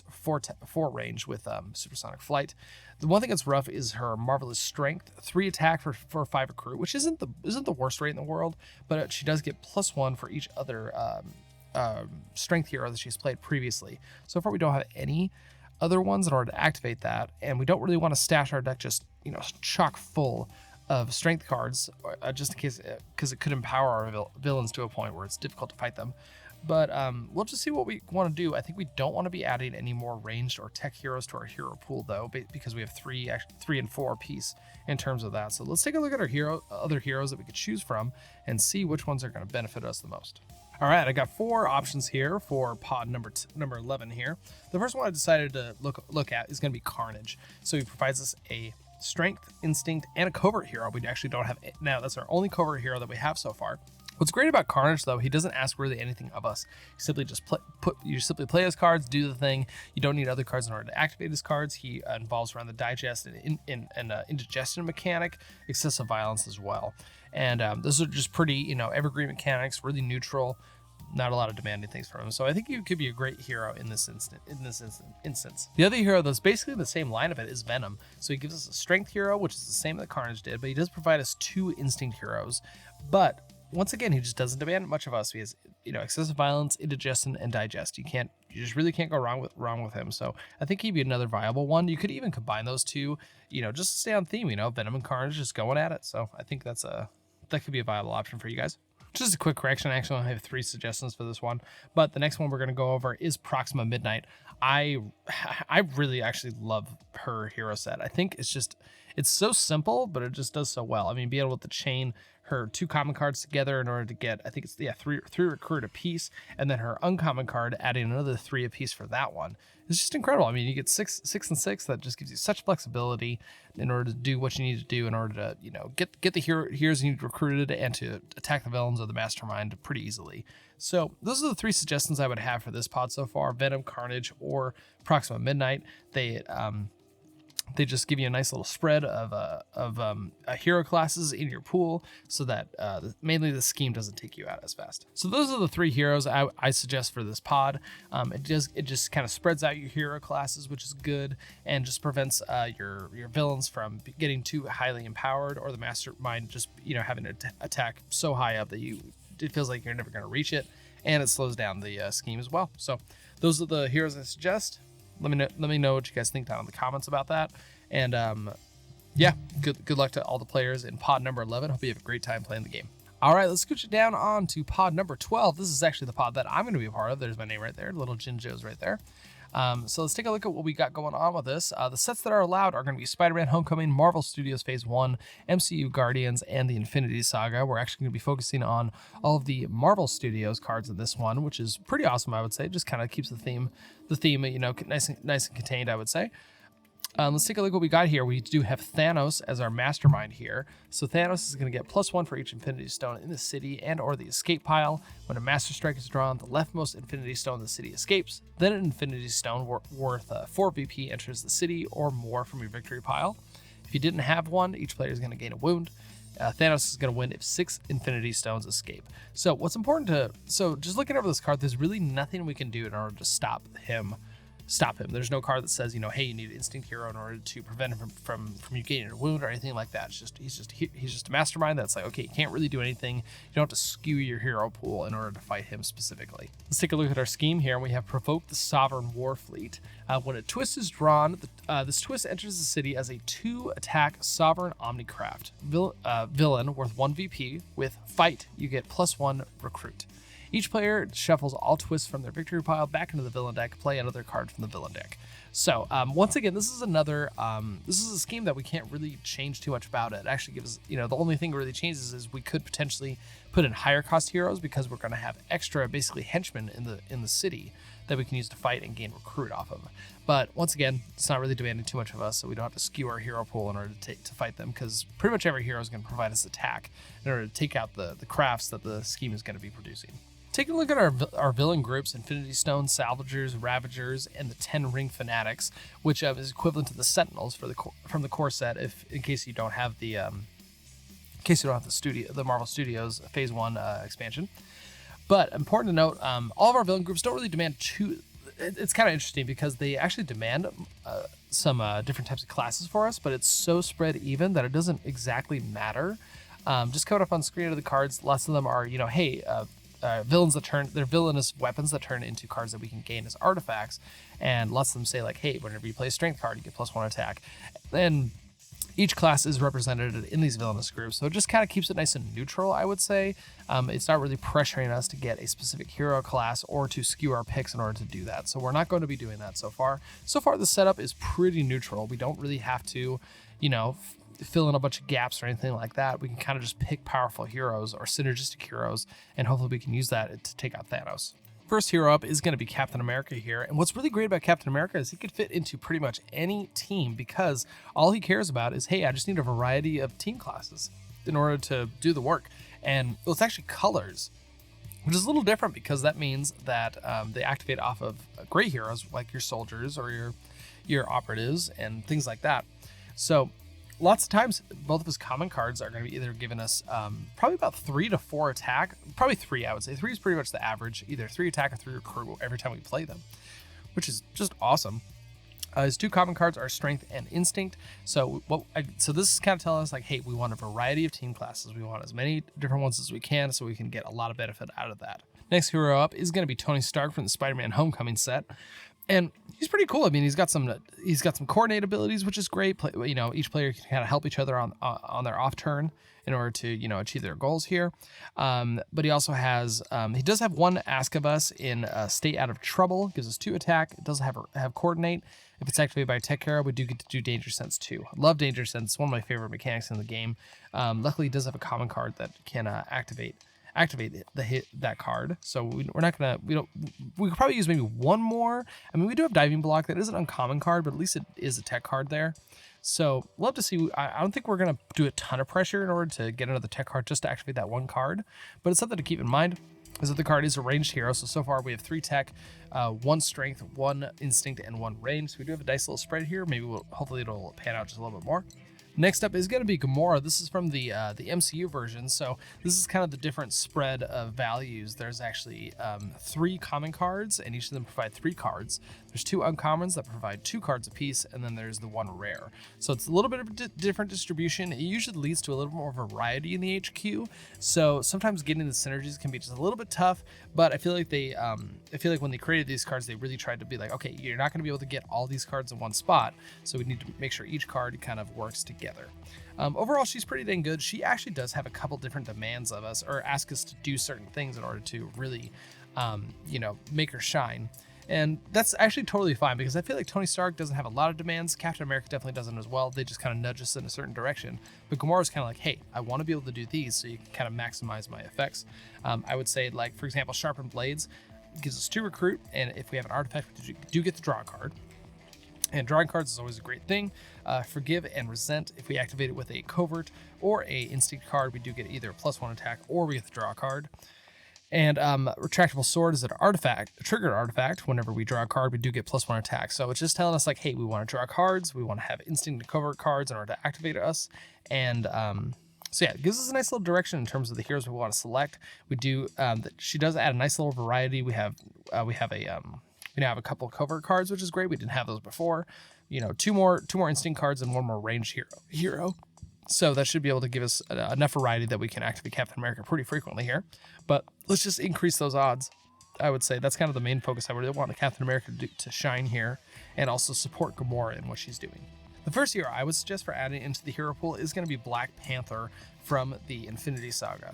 range with supersonic flight. The one thing that's rough is her marvelous strength, 3 attack for 5 recruit, which isn't the worst rate in the world, but she does get +1 for each other strength hero that she's played previously. So far, we don't have any other ones in order to activate that, and we don't really want to stash our deck just chock full of strength cards, just in case, because it could empower our villains to a point where it's difficult to fight them. But we'll just see what we want to do. I think we don't want to be adding any more ranged or tech heroes to our hero pool, though, because we have 3 and 4 apiece in terms of that. So let's take a look at our other heroes that we could choose from and see which ones are going to benefit us the most. All right, I got 4 options here for pod number 11 here. The first one I decided to look at is going to be Carnage. So he provides us a strength, instinct, and a covert hero. We actually don't have now. That's our only covert hero that we have so far. What's great about Carnage, though, he doesn't ask really anything of us. You simply just play his cards, do the thing. You don't need other cards in order to activate his cards. He involves around the digest and indigestion mechanic, excessive violence as well. And those are just pretty, evergreen mechanics, really neutral. Not a lot of demanding things from him, so I think he could be a great hero in this instance. The other hero that's basically the same line of it is Venom. So he gives us a strength hero, which is the same that Carnage did, but he does provide us 2 instinct heroes. But once again, he just doesn't demand much of us. He has, excessive violence, indigestion, and digest. You just really can't go wrong with him. So I think he'd be another viable one. You could even combine those 2, just to stay on theme. Venom and Carnage just going at it. So I think that could be a viable option for you guys. Just a quick correction, actually, I have 3 suggestions for this one, but the next one we're going to go over is Proxima Midnight. I really actually love her hero set. I think it's so simple, but it just does so well. I mean, being able to chain her 2 common cards together in order to get, I think it's 3 recruit a piece, and then her uncommon card adding another 3 a piece for that one. It's just incredible. I mean, you get 6 and 6. That just gives you such flexibility in order to do what you need to do in order to, get the heroes you need recruited and to attack the villains or the mastermind pretty easily. So those are the 3 suggestions I would have for this pod so far: Venom, Carnage, or Proxima Midnight. They just give you a nice little spread of hero classes in your pool, so that mainly the scheme doesn't take you out as fast. So those are the 3 heroes I suggest for this pod. It just kind of spreads out your hero classes, which is good, and just prevents your villains from getting too highly empowered, or the mastermind just having to attack so high up that it feels like you're never going to reach it, and it slows down the scheme as well. So those are the heroes I suggest. Let me know what you guys think down in the comments about that. And yeah, good luck to all the players in pod number 11. Hope you have a great time playing the game. All right, let's scooch it down on to pod number 12. This is actually the pod that I'm going to be a part of. There's my name right there, little Jinjo's right there. So let's take a look at what we got going on with this. The sets that are allowed are going to be Spider-Man Homecoming, Marvel Studios Phase 1, MCU Guardians, and the Infinity Saga. We're actually going to be focusing on all of the Marvel Studios cards in this one, which is pretty awesome, I would say. Just kind of keeps the theme, nice and contained, I would say. Let's take a look at what we got here. We do have Thanos as our mastermind here. So Thanos is going to get +1 for each Infinity Stone in the city and or the escape pile. When a Master Strike is drawn, the leftmost Infinity Stone in the city escapes. Then an Infinity Stone worth 4 VP enters the city or more from your victory pile. If you didn't have one, each player is going to gain a wound. Thanos is going to win if 6 Infinity Stones escape. So what's important just looking over this card, there's really nothing we can do in order to stop him. There's no card that says, hey, you need an instinct hero in order to prevent him from you gaining a wound or anything like that. He's just a mastermind that's like, okay, you can't really do anything. You don't have to skew your hero pool in order to fight him specifically. Let's take a look at our scheme here. We have Provoke the Sovereign War Fleet. When a twist is drawn, this twist enters the city as a 2-attack Sovereign Omnicraft villain worth 1 VP. With Fight, you get +1 recruit. Each player shuffles all twists from their victory pile back into the villain deck, play another card from the villain deck. So once again, this is a scheme that we can't really change too much about. It actually gives, the only thing that really changes is we could potentially put in higher cost heroes because we're going to have extra basically henchmen in the city that we can use to fight and gain recruit off of. But once again, it's not really demanding too much of us, so we don't have to skew our hero pool in order to fight them, because pretty much every hero is going to provide us attack in order to take out the crafts that the scheme is going to be producing. Taking a look at our villain groups: Infinity Stone, Salvagers, Ravagers, and the 10 Ring Fanatics, which is equivalent to the Sentinels from the core set. In case you don't have the the Marvel Studios Phase 1 expansion. But important to note, all of our villain groups don't really demand too. It's kind of interesting because they actually demand some different types of classes for us, but it's so spread even that it doesn't exactly matter. Just coming up on screen of the cards, lots of them are, villains they're villainous weapons that turn into cards that we can gain as artifacts, and lots of them say like, hey, whenever you play a strength card, you get +1 attack. And each class is represented in these villainous groups, so it just kind of keeps it nice and neutral, I would say. It's not really pressuring us to get a specific hero class or to skew our picks in order to do that, so we're not going to be doing that so far. So far, the setup is pretty neutral. We don't really have to, fill in a bunch of gaps or anything like that. We can kind of just pick powerful heroes or synergistic heroes, and hopefully we can use that to take out Thanos. First hero up is going to be Captain America here, and what's really great about Captain America is he could fit into pretty much any team because all he cares about is, hey, I just need a variety of team classes in order to do the work. And well, it's actually colors, which is a little different because that means that they activate off of gray heroes like your soldiers or your operatives and things like that. So lots of times, both of his common cards are going to be either giving us probably about 3 to 4 attack. Probably 3, I would say. 3 is pretty much the average. Either 3 attack or 3 recruit every time we play them, which is just awesome. His 2 common cards are Strength and Instinct. So this is kind of telling us like, hey, we want a variety of team classes. We want as many different ones as we can so we can get a lot of benefit out of that. Next hero up is going to be Tony Stark from the Spider-Man Homecoming set. And he's pretty cool. I mean, he's got some coordinate abilities, which is great. Each player can kind of help each other on their off turn in order to achieve their goals here. But he also has he does have 1 Ask of Us in Stay Out of Trouble. Gives us 2 attack. It does have coordinate. If it's activated by a tech hero, we do get to do Danger Sense too. I love Danger Sense. It's one of my favorite mechanics in the game. Luckily, he does have a common card that can activate that card, so we could probably use maybe 1 more. I mean, we do have Diving Block. That is an uncommon card, but at least it is a tech card there. So love to see. I don't think we're gonna do a ton of pressure in order to get another tech card just to activate that 1 card, but it's something to keep in mind is that the card is a ranged hero. So far we have 3 tech, 1 strength, 1 instinct, and 1 range. So we do have a nice little spread here. Maybe hopefully it'll pan out just a little bit more. Next up is going to be Gamora. This is from the MCU version, so this is kind of the different spread of values. There's actually 3 common cards, and each of them provide 3 cards. There's 2 uncommons that provide 2 cards apiece, and then there's the 1 rare. So it's a little bit of a different distribution. It usually leads to a little more variety in the HQ. So sometimes getting the synergies can be just a little bit tough, but I feel like when they created these cards, they really tried to be like, okay, you're not going to be able to get all these cards in one spot, so we need to make sure each card kind of works together. Overall, she's pretty dang good. She actually does have a couple different demands of us, or ask us to do certain things in order to really, make her shine. And that's actually totally fine because I feel like Tony Stark doesn't have a lot of demands. Captain America definitely doesn't as well. They just kind of nudge us in a certain direction. But Gamora's kind of like, hey, I want to be able to do these so you can kind of maximize my effects. I would say, like, for example, Sharpened Blades gives us 2 recruit, and if we have an artifact, we do get to draw a card. And drawing cards is always a great thing. Forgive and Resent, if we activate it with a covert or a instinct card, we do get either a +1 attack or we get to draw a card. And Retractable Sword is an artifact, a triggered artifact. Whenever we draw a card, we do get +1 attack. So it's just telling us like, hey, we want to draw cards, we want to have instinct and covert cards in order to activate us. And so yeah, it gives us a nice little direction in terms of the heroes we want to select. We do she does add a nice little variety. We now have a couple of covert cards, which is great. We didn't have those before. 2 more instinct cards and 1 more ranged hero. So that should be able to give us enough variety that we can activate Captain America pretty frequently here. But let's just increase those odds. I would say that's kind of the main focus. I really want the Captain America to shine here and also support Gamora in what she's doing. The first hero I would suggest for adding into the hero pool is going to be Black Panther from the Infinity Saga.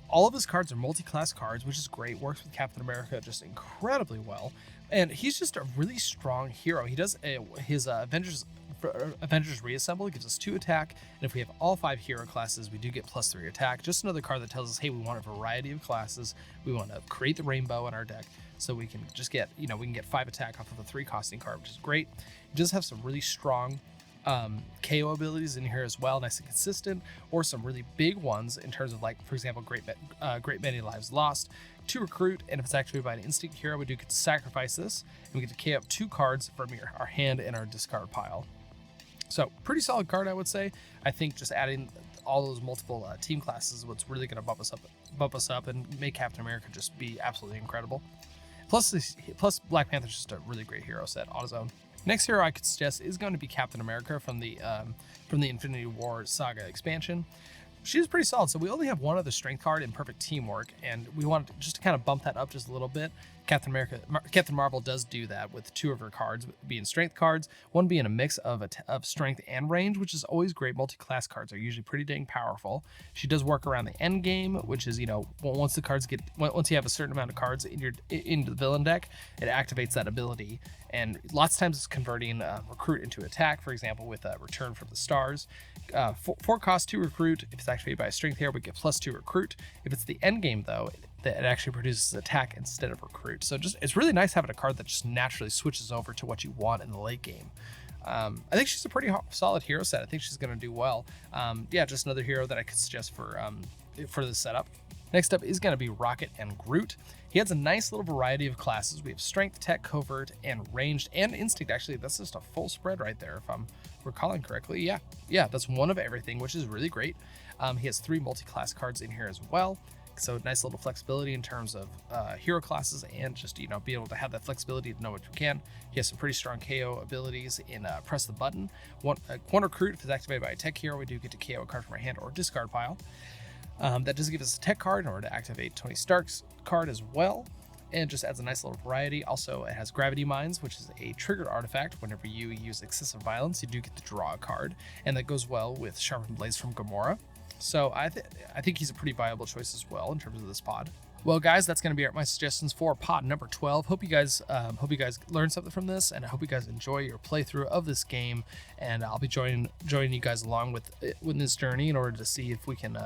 All of his cards are multi-class cards, which is great. Works with Captain America just incredibly well. And he's just a really strong hero. He does his Avengers Reassemble gives us 2 attack, and if we have all 5 hero classes, we do get +3 attack. Just another card that tells us, hey, we want a variety of classes. We want to create the rainbow in our deck, so we can just get, we can get 5 attack off of a 3 costing card, which is great. It does have some really strong KO abilities in here as well, nice and consistent, or some really big ones in terms of, like, for example, great many lives lost. 2 recruit, and if it's activated by an instinct hero, we do get to sacrifice this, and we get to KO up 2 cards from our hand and our discard pile. So pretty solid card, I would say. I think just adding all those multiple team classes is what's really going to bump us up and make Captain America just be absolutely incredible. Plus Black Panther's just a really great hero set on his own. Next hero I could suggest is going to be Captain America from the Infinity War Saga expansion. She's pretty solid. So we only have one other strength card in Perfect Teamwork, and we wanted just to kind of bump that up just a little bit. Captain Marvel does do that with 2 of her cards being strength cards, one being a mix of strength and range, which is always great. Multi-class cards are usually pretty dang powerful. She does work around the end game, which is, once you have a certain amount of cards into the villain deck, it activates that ability. And lots of times it's converting recruit into attack, for example, with Return from the Stars. 4 cost 2 recruit. If it's activated by a strength hero, we get +2 recruit. If it's the end game, though, that it actually produces attack instead of recruit. So it's really nice having a card that just naturally switches over to what you want in the late game. I think she's a pretty solid hero set. I think she's going to do well. Just another hero that I could suggest for this setup. Next up is going to be Rocket and Groot. He has a nice little variety of classes. We have strength, tech, covert, and ranged, and instinct. Actually, that's just a full spread right there, if I'm recalling correctly. Yeah, that's one of everything, which is really great. He has 3 multi-class cards in here as well. So nice little flexibility in terms of hero classes, and just be able to have that flexibility to know what you can. He has some pretty strong KO abilities in Press the Button. One recruit, if it's activated by a tech hero, we do get to KO a card from our hand or discard pile. That does give us a tech card in order to activate Tony Stark's card as well, and just adds a nice little variety. Also, it has Gravity Mines, which is a triggered artifact. Whenever you use excessive violence, you do get to draw a card, and that goes well with Sharpened Blades from Gamora. So I think he's a pretty viable choice as well in terms of this pod. Well, guys, that's going to be my suggestions for pod number 12. Hope you guys learned something from this, and I hope you guys enjoy your playthrough of this game. And I'll be joining you guys along with this journey in order to see if we can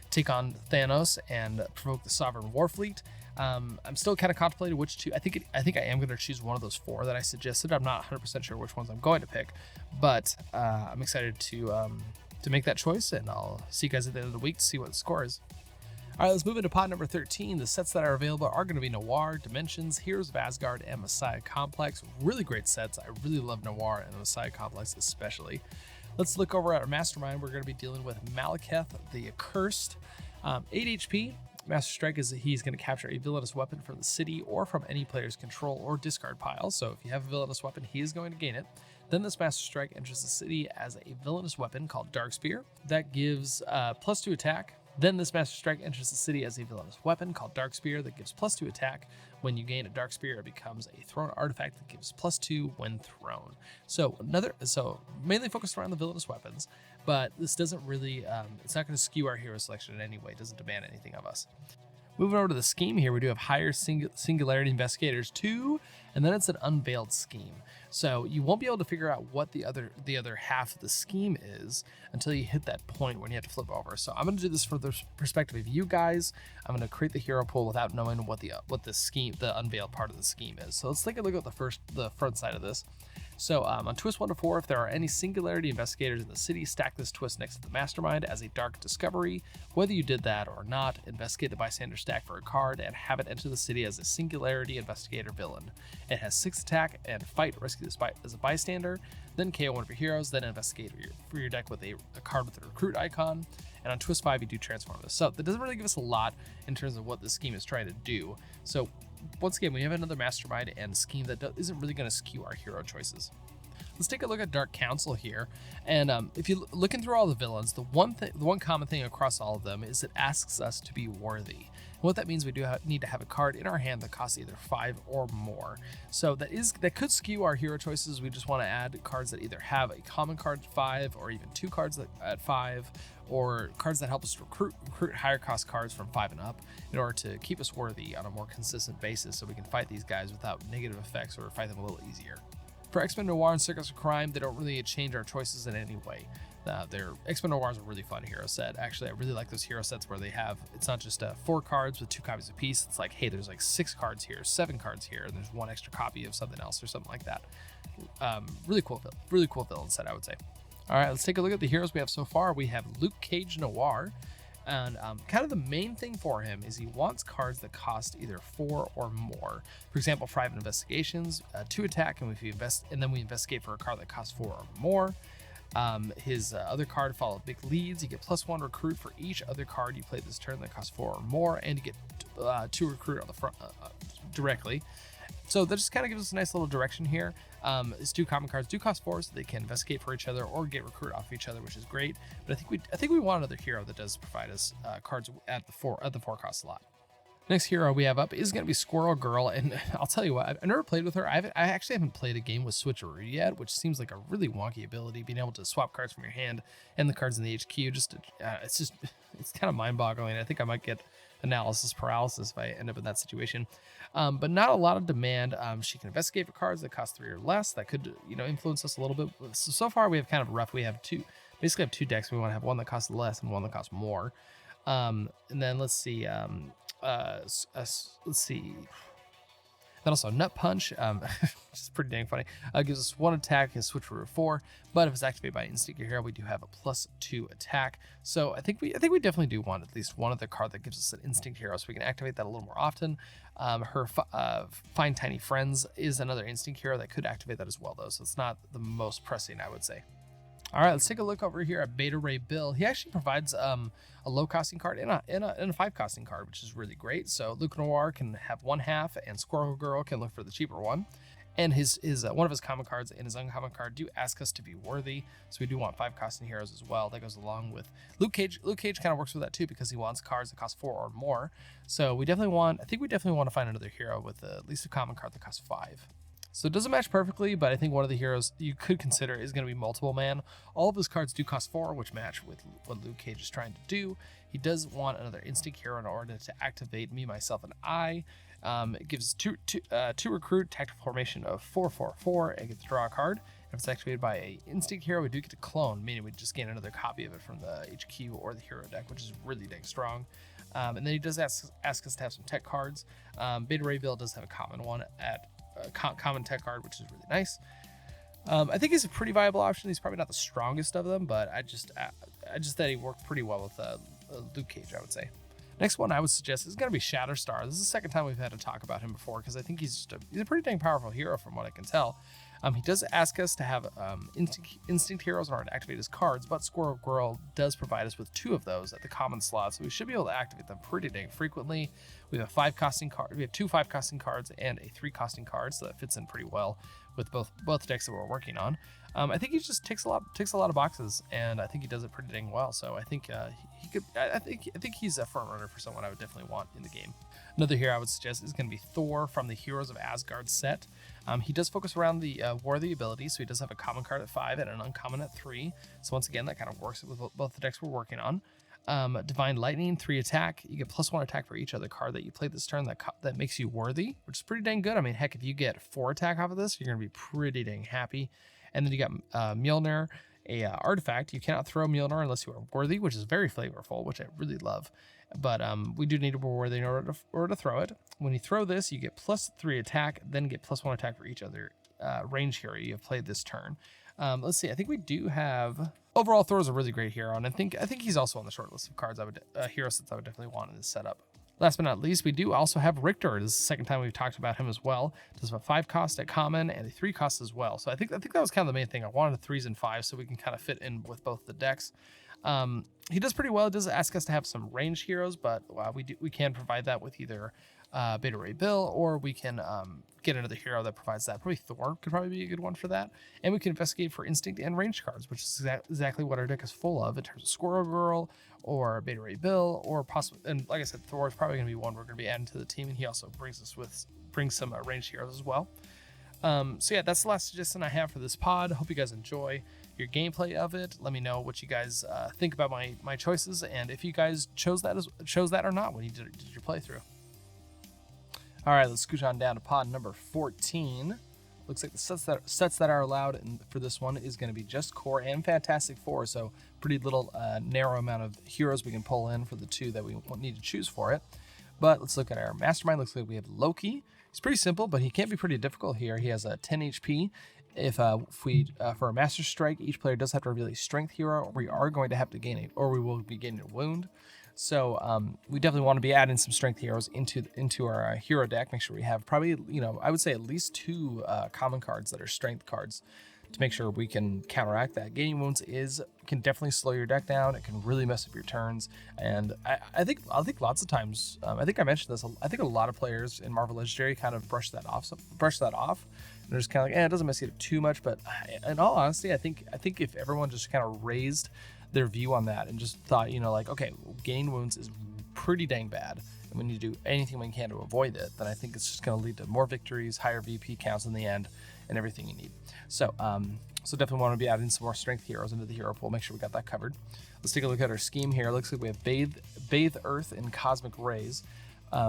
take on Thanos and provoke the Sovereign Warfleet. I'm still kind of contemplating which 2. I think I am going to choose one of those 4 that I suggested. I'm not 100% sure which ones I'm going to pick, but I'm excited to make that choice, and I'll see you guys at the end of the week to see what the score is. All right, let's move into pod number 13. The sets that are available are going to be Noir, Dimensions, Heroes of Asgard, and Messiah Complex. Really great sets. I really love Noir and Messiah Complex especially. Let's look over at our Mastermind. We're going to be dealing with Malekith the Accursed. 8 HP. Master Strike is he's going to capture a villainous weapon from the city or from any player's control or discard pile. So if you have a villainous weapon, he is going to gain it. Then this Master Strike enters the city as a villainous weapon called Dark Spear. That gives +2 attack. Then this Master Strike enters the city as a villainous weapon called Dark Spear that gives +2 attack. When you gain a Dark Spear, it becomes a thrown artifact that gives +2 when thrown. So mainly focused around the villainous weapons, but this doesn't really, it's not going to skew our hero selection in any way. It doesn't demand anything of us. Moving over to the scheme here, we do have Higher Singularity Investigators 2, and then it's an Unveiled Scheme. So you won't be able to figure out what the other half of the scheme is until you hit that point when you have to flip over. So I'm going to do this from the perspective of you guys. I'm going to create the hero pool without knowing what the scheme, the unveiled part of the scheme is. So let's take a look at the front side of this. So on twist 1 to 4, if there are any Singularity Investigators in the city, stack this twist next to the Mastermind as a dark discovery. Whether you did that or not, investigate the bystander stack for a card and have it enter the city as a Singularity Investigator villain. It has 6 attack and fight, rescue the spy as a bystander, then KO one of your heroes, then investigate for your deck with a card with a recruit icon. And on twist 5, you do transform this. So that doesn't really give us a lot in terms of what the scheme is trying to do. So once again, we have another Mastermind and scheme that isn't really going to skew our hero choices. Let's take a look at Dark Council here. And if you're looking through all the villains, the one common thing across all of them is it asks us to be worthy. What that means, we do need to have a card in our hand that costs either 5 or more. So that could skew our hero choices. We just want to add cards that either have a common card at 5, or even 2 cards at 5, or cards that help us recruit higher cost cards from 5 and up in order to keep us worthy on a more consistent basis, so we can fight these guys without negative effects or fight them a little easier. For X-Men Noir and Circus of Crime, they don't really change our choices in any way. Their X-Men Noir is a really fun hero set. Actually, I really like those hero sets where it's not just 4 cards with 2 copies apiece. It's like, hey, there's like 6 cards here, 7 cards here, and there's 1 extra copy of something else or something like that. Really cool villain set, I would say. All right, let's take a look at the heroes we have so far. We have Luke Cage Noir. And kind of the main thing for him is he wants cards that cost either 4 or more. For example, 5 investigations, 2 attack, and then we investigate for a card that costs 4 or more. His other card, Follow Big Leads. You get +1 recruit for each other card you play this turn that costs 4 or more, and you get 2 recruit on the front directly. So that just kind of gives us a nice little direction here. His 2 common cards do cost 4, so they can investigate for each other or get recruit off each other, which is great. But I think we want another hero that does provide us cards at the 4 cost slot. Next hero we have up is going to be Squirrel Girl, and I'll tell you what, I've never played with her. I actually haven't played a game with Switcheroo yet, which seems like a really wonky ability, being able to swap cards from your hand and the cards in the HQ. It's kind of mind-boggling. I think I might get analysis paralysis if I end up in that situation. But not a lot of demand. She can investigate for cards that cost 3 or less. That could, influence us a little bit. So far we have kind of rough. We have 2 decks. We want to have one that costs less and one that costs more. And then let's see. Let's see. Then also Nut Punch, which is pretty dang funny. Gives us 1 attack and switch for 4, but if it's activated by Instinct Hero, we do have a +2 attack. So I think we definitely do want at least one other card that gives us an Instinct Hero, so we can activate that a little more often. Her Find Tiny Friends is another Instinct Hero that could activate that as well, though, so it's not the most pressing, I would say. All right, let's take a look over here at Beta Ray Bill. He actually provides a low costing card and a 5 costing card, which is really great. So Luke Noir can have 1/2, and Squirrel Girl can look for the cheaper one. And his one of his common cards and his uncommon card do ask us to be worthy, so we do want 5 costing heroes as well. That goes along with Luke Cage. Luke Cage kind of works with that too, because he wants cards that cost 4 or more. So I think we definitely want to find another hero with at least a common card that costs 5. So it doesn't match perfectly, but I think one of the heroes you could consider is going to be Multiple Man. All of his cards do cost 4, which match with what Luke Cage is trying to do. He does want another Instinct Hero in order to activate Me, Myself, and I. It gives 2 recruit, tactical formation of 4/4/4, and get to draw a card. If it's activated by a Instinct Hero, we do get to clone, meaning we just gain another copy of it from the HQ or the hero deck, which is really dang strong. And then he does ask us to have some tech cards. Beta Ray Bill does have a common one at common tech card, which is really nice. I think he's a pretty viable option. He's probably not the strongest of them, but I just thought he worked pretty well with Luke Cage, I would say. Next one I would suggest is going to be Shatterstar. This is the second time we've had to talk about him before, because I think he's a pretty dang powerful hero from what I can tell. He does ask us to have instinct heroes in order to activate his cards, but Squirrel Girl does provide us with 2 of those at the common slot, so we should be able to activate them pretty dang frequently. We have a 5 costing card. We have 2 5 costing cards and a 3 costing card, so that fits in pretty well with both decks that we're working on. I think he just ticks a lot of boxes, and I think he does it pretty dang well. So I think he could. I think he's a front runner for someone I would definitely want in the game. Another hero I would suggest is going to be Thor from the Heroes of Asgard set. He does focus around the worthy abilities, so he does have a common card at 5 and an uncommon at 3. So once again, that kind of works with both the decks we're working on. Divine Lightning, 3 attack. You get +1 attack for each other card that you play this turn that makes you worthy, which is pretty dang good. I mean, heck, if you get 4 attack off of this, you're going to be pretty dang happy. And then you got Mjolnir, a artifact. You cannot throw Mjolnir unless you are worthy, which is very flavorful, which I really love. But we do need to be worthy in order to throw it. When you throw this, you get +3 attack, then get +1 attack for each other range hero you have played this turn. Let's see. I think we do have. Overall, Thor is a really great hero, and I think he's also on the short list of cards hero sets I would definitely want in this setup. Last but not least, we do also have Richter. This is the second time we've talked about him as well. Does have a 5 cost at common and a 3 cost as well. So I think that was kind of the main thing. I wanted 3s and 5s so we can kind of fit in with both the decks. He does pretty well. It does ask us to have some ranged heroes, but we can provide that with either Beta Ray Bill, or we can get another hero that provides that. Probably Thor could probably be a good one for that. And we can investigate for instinct and range cards, which is exactly what our deck is full of in terms of Squirrel Girl or Beta Ray Bill, or possibly, and like I said, Thor is probably going to be one we're going to be adding to the team, and he also brings some ranged heroes as well. So yeah, that's the last suggestion I have for this pod. Hope you guys enjoy your gameplay of it. Let me know what you guys think about my choices, and if you guys chose that or not when you did your playthrough. All right, let's scooch on down to pod number 14. Looks like the sets that are allowed for this one is going to be just Core and Fantastic Four, so pretty little narrow amount of heroes we can pull in for the two that we need to choose for it. But let's look at our Mastermind. Looks like we have Loki. He's pretty simple, but he can be pretty difficult here. He has a 10 HP. If we for a Master Strike, each player does have to reveal a Strength hero, or we are going to have to gain we will be gaining a Wound. So we definitely want to be adding some Strength heroes into our hero deck. Make sure we have probably, I would say at least 2 common cards that are Strength cards to make sure we can counteract that. Gaining Wounds can definitely slow your deck down. It can really mess up your turns, and I think lots of times, I think I mentioned this. I think a lot of players in Marvel Legendary kind of brush that off. And they're just kind of like, it doesn't mess you up too much. But in all honesty, I think if everyone just kind of raised their view on that and just thought, okay, gaining Wounds is pretty dang bad, and we need to do anything we can to avoid it, then I think it's just going to lead to more victories, higher VP counts in the end, and everything you need. So definitely want to be adding some more Strength heroes into the hero pool. Make sure we got that covered. Let's take a look at our scheme here. It looks like we have Bathe Earth in Cosmic Rays.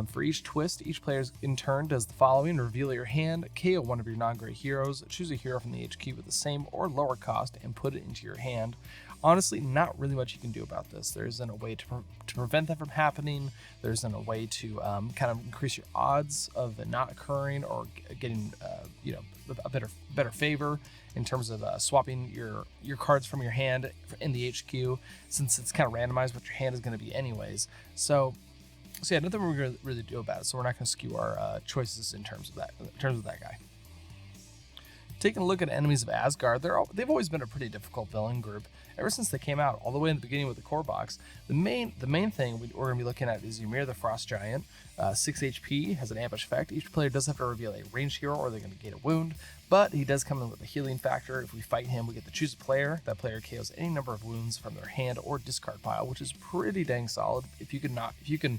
For each twist, each player in turn does the following: reveal your hand, KO one of your non-gray heroes, choose a hero from the HQ with the same or lower cost, and put it into your hand. Honestly, not really much you can do about this. There isn't a way to prevent that from happening. There isn't a way to kind of increase your odds of it not occurring, or getting a better favor in terms of swapping your cards from your hand in the HQ, since it's kind of randomized what your hand is going to be anyways. So yeah, nothing we're going to really do about it. So we're not going to skew our choices in terms of that guy. Taking a look at Enemies of Asgard, they've always been a pretty difficult villain group ever since they came out, all the way in the beginning with the core box. The main thing we're going to be looking at is Ymir the Frost Giant. 6 HP, has an ambush effect. Each player does have to reveal a ranged hero, or they're going to gain a wound, but he does come in with a healing factor. If we fight him, we get to choose a player. That player KOs any number of wounds from their hand or discard pile, which is pretty dang solid. If you can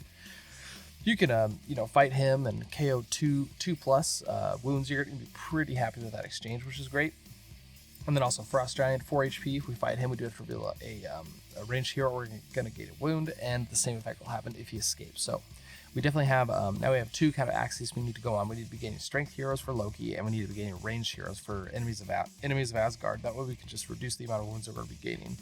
fight him and KO two plus wounds, you're going to be pretty happy with that exchange, which is great. And then also Frost Giant, 4 HP. If we fight him, we do have to reveal a ranged hero, or we're going to gain a wound, and the same effect will happen if he escapes. So we definitely have, now we have 2 kind of axes we need to go on. We need to be gaining Strength heroes for Loki, and we need to be gaining ranged heroes for Enemies of Asgard. That way we can just reduce the amount of wounds that we're going to be gaining.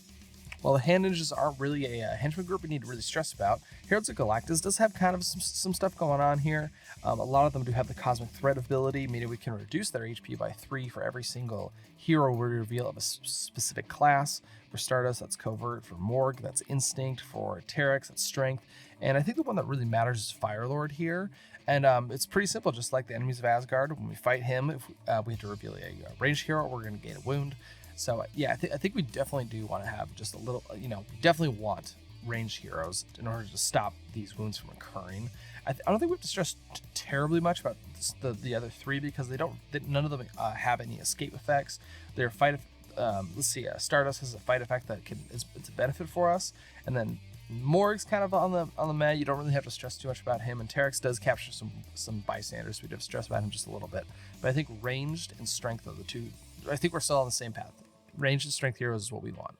While the Hand Ninjas aren't really a henchman group we need to really stress about, Heralds of Galactus does have kind of some stuff going on here. A lot of them do have the Cosmic Threat ability, meaning we can reduce their HP by 3 for every single hero we reveal of a specific class. For Stardust, that's Covert. For Morg, that's Instinct. For Terex, that's Strength. And I think the one that really matters is Firelord here. And it's pretty simple, just like the Enemies of Asgard. When we fight him, if we have to reveal a ranged hero, we're going to gain a wound. So yeah, I think we definitely do want to have just a little, we definitely want ranged heroes in order to stop these wounds from occurring. I don't think we have to stress terribly much about the other 3, because none of them have any escape effects. They're fight. Let's see, Stardust has a fight effect that it's a benefit for us, and then Morg's kind of on the meh. You don't really have to stress too much about him, and Terex does capture some bystanders, so we do have to stress about him just a little bit. But I think ranged and strength are the 2. I think we're still on the same path. Ranged and strength heroes is what we want.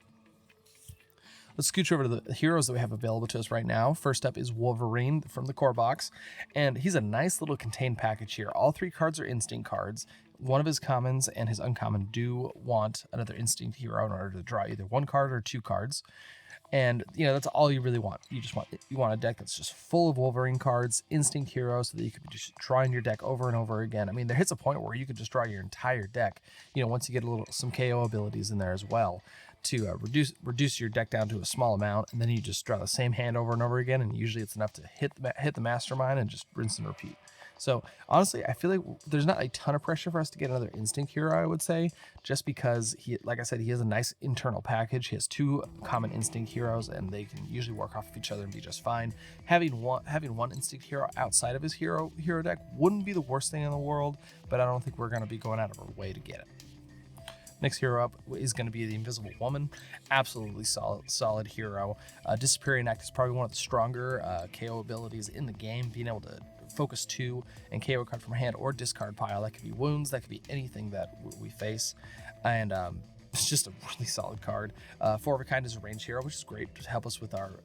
Let's scooch over to the heroes that we have available to us right now. First up is Wolverine from the core box, and he's a nice little contained package here. All 3 cards are instinct cards. One of his commons and his uncommon do want another instinct hero in order to draw either 1 card or 2 cards. And that's all you really want. You want a deck that's just full of Wolverine cards, instinct heroes, so that you can just drawing your deck over and over again. I mean, there hits a point where you could just draw your entire deck, once you get some KO abilities in there as well, to reduce your deck down to a small amount, and then you just draw the same hand over and over again, and usually it's enough to hit the mastermind and just rinse and repeat. So honestly, I feel like there's not a ton of pressure for us to get another instinct hero, I would say, just because like I said, he has a nice internal package. He has 2 common instinct heroes, and they can usually work off of each other and be just fine. Having one instinct hero outside of his hero deck wouldn't be the worst thing in the world, but I don't think we're going to be going out of our way to get it. Next hero up is going to be the Invisible Woman. Absolutely solid hero. Disappearing Act is probably one of the stronger KO abilities in the game. Being able to focus 2 and KO a card from hand or discard pile. That could be wounds, that could be anything that we face. And it's just a really solid card. 4 of a Kind is a ranged hero, which is great to help us with our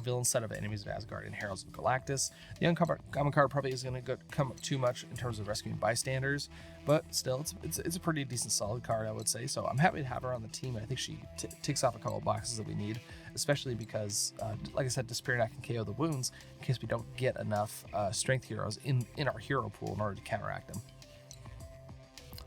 villain set of enemies of Asgard and Heralds of Galactus. The uncommon card probably isn't going to come up too much in terms of rescuing bystanders, but still, it's a pretty decent solid card, I would say. So I'm happy to have her on the team. I think she ticks off a couple of boxes that we need, especially because, like I said, Disappearing Act can KO the wounds in case we don't get enough strength heroes in our hero pool in order to counteract them.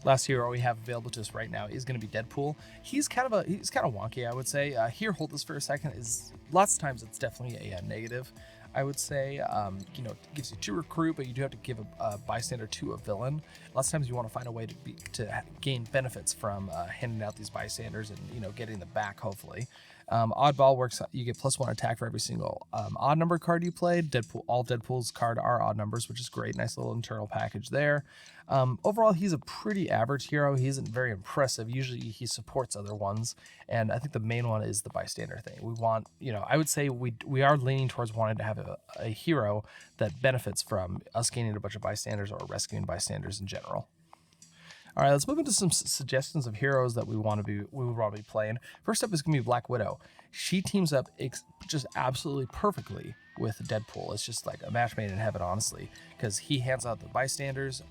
Last hero we have available to us right now is going to be Deadpool. He's kind of wonky, I would say. Here, hold this for a second. Is lots of times it's definitely a negative, I would say. It gives you 2 recruit, but you do have to give a bystander to a villain. Lots of times you want to find a way to gain benefits from handing out these bystanders and getting them back, hopefully. Oddball works. You get +1 attack for every single odd number card you play. All Deadpool's card are odd numbers, which is great. Nice little internal package there. Overall, he's a pretty average hero. He isn't very impressive. Usually he supports other ones, and I think the main one is the bystander thing. We want, I would say we are leaning towards wanting to have a hero that benefits from us gaining a bunch of bystanders or rescuing bystanders in general. All right, let's move into some suggestions of heroes that we would want to be playing. First up is going to be Black Widow. She teams up just absolutely perfectly with Deadpool. It's just like a match made in heaven, honestly, because he hands out the bystanders.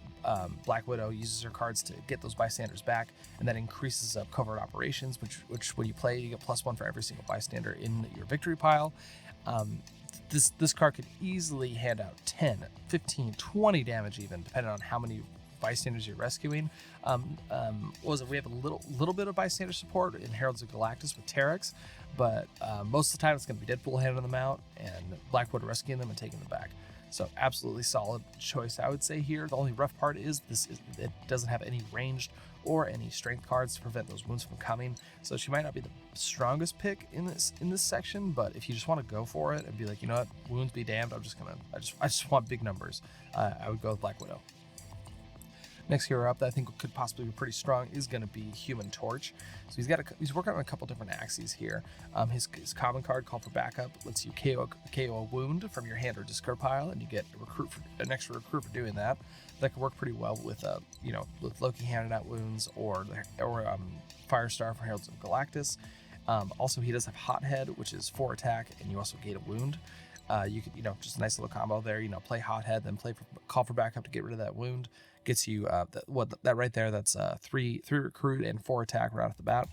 Black Widow uses her cards to get those bystanders back, and that increases up covert operations, which when you play, you get +1 for every single bystander in your victory pile. This card could easily hand out 10, 15, 20 damage even, depending on how many bystanders you're rescuing. We have a little bit of bystander support in Heralds of Galactus with Terex, but most of the time it's going to be Deadpool handing them out and Black Widow rescuing them and taking them back. So absolutely solid choice, I would say here. The only rough part is it doesn't have any ranged or any strength cards to prevent those wounds from coming. So she might not be the strongest pick in this section, but if you just want to go for it and be like, you know what, wounds be damned, I just want big numbers, I would go with Black Widow. Next hero up that I think could possibly be pretty strong is going to be Human Torch. So he's working on a couple different axes here. His common card, Call for Backup, lets you KO a wound from your hand or discard pile, and you get an extra recruit for doing that. That could work pretty well with with Loki handing out wounds or Firestar for Heralds of Galactus. Also, he does have Hothead, which is 4 attack, and you also gain a wound. You could, just a nice little combo there. Play Hothead, then Call for Backup to get rid of that wound. Gets you that right there. That's 3 recruit and 4 attack right off the bat.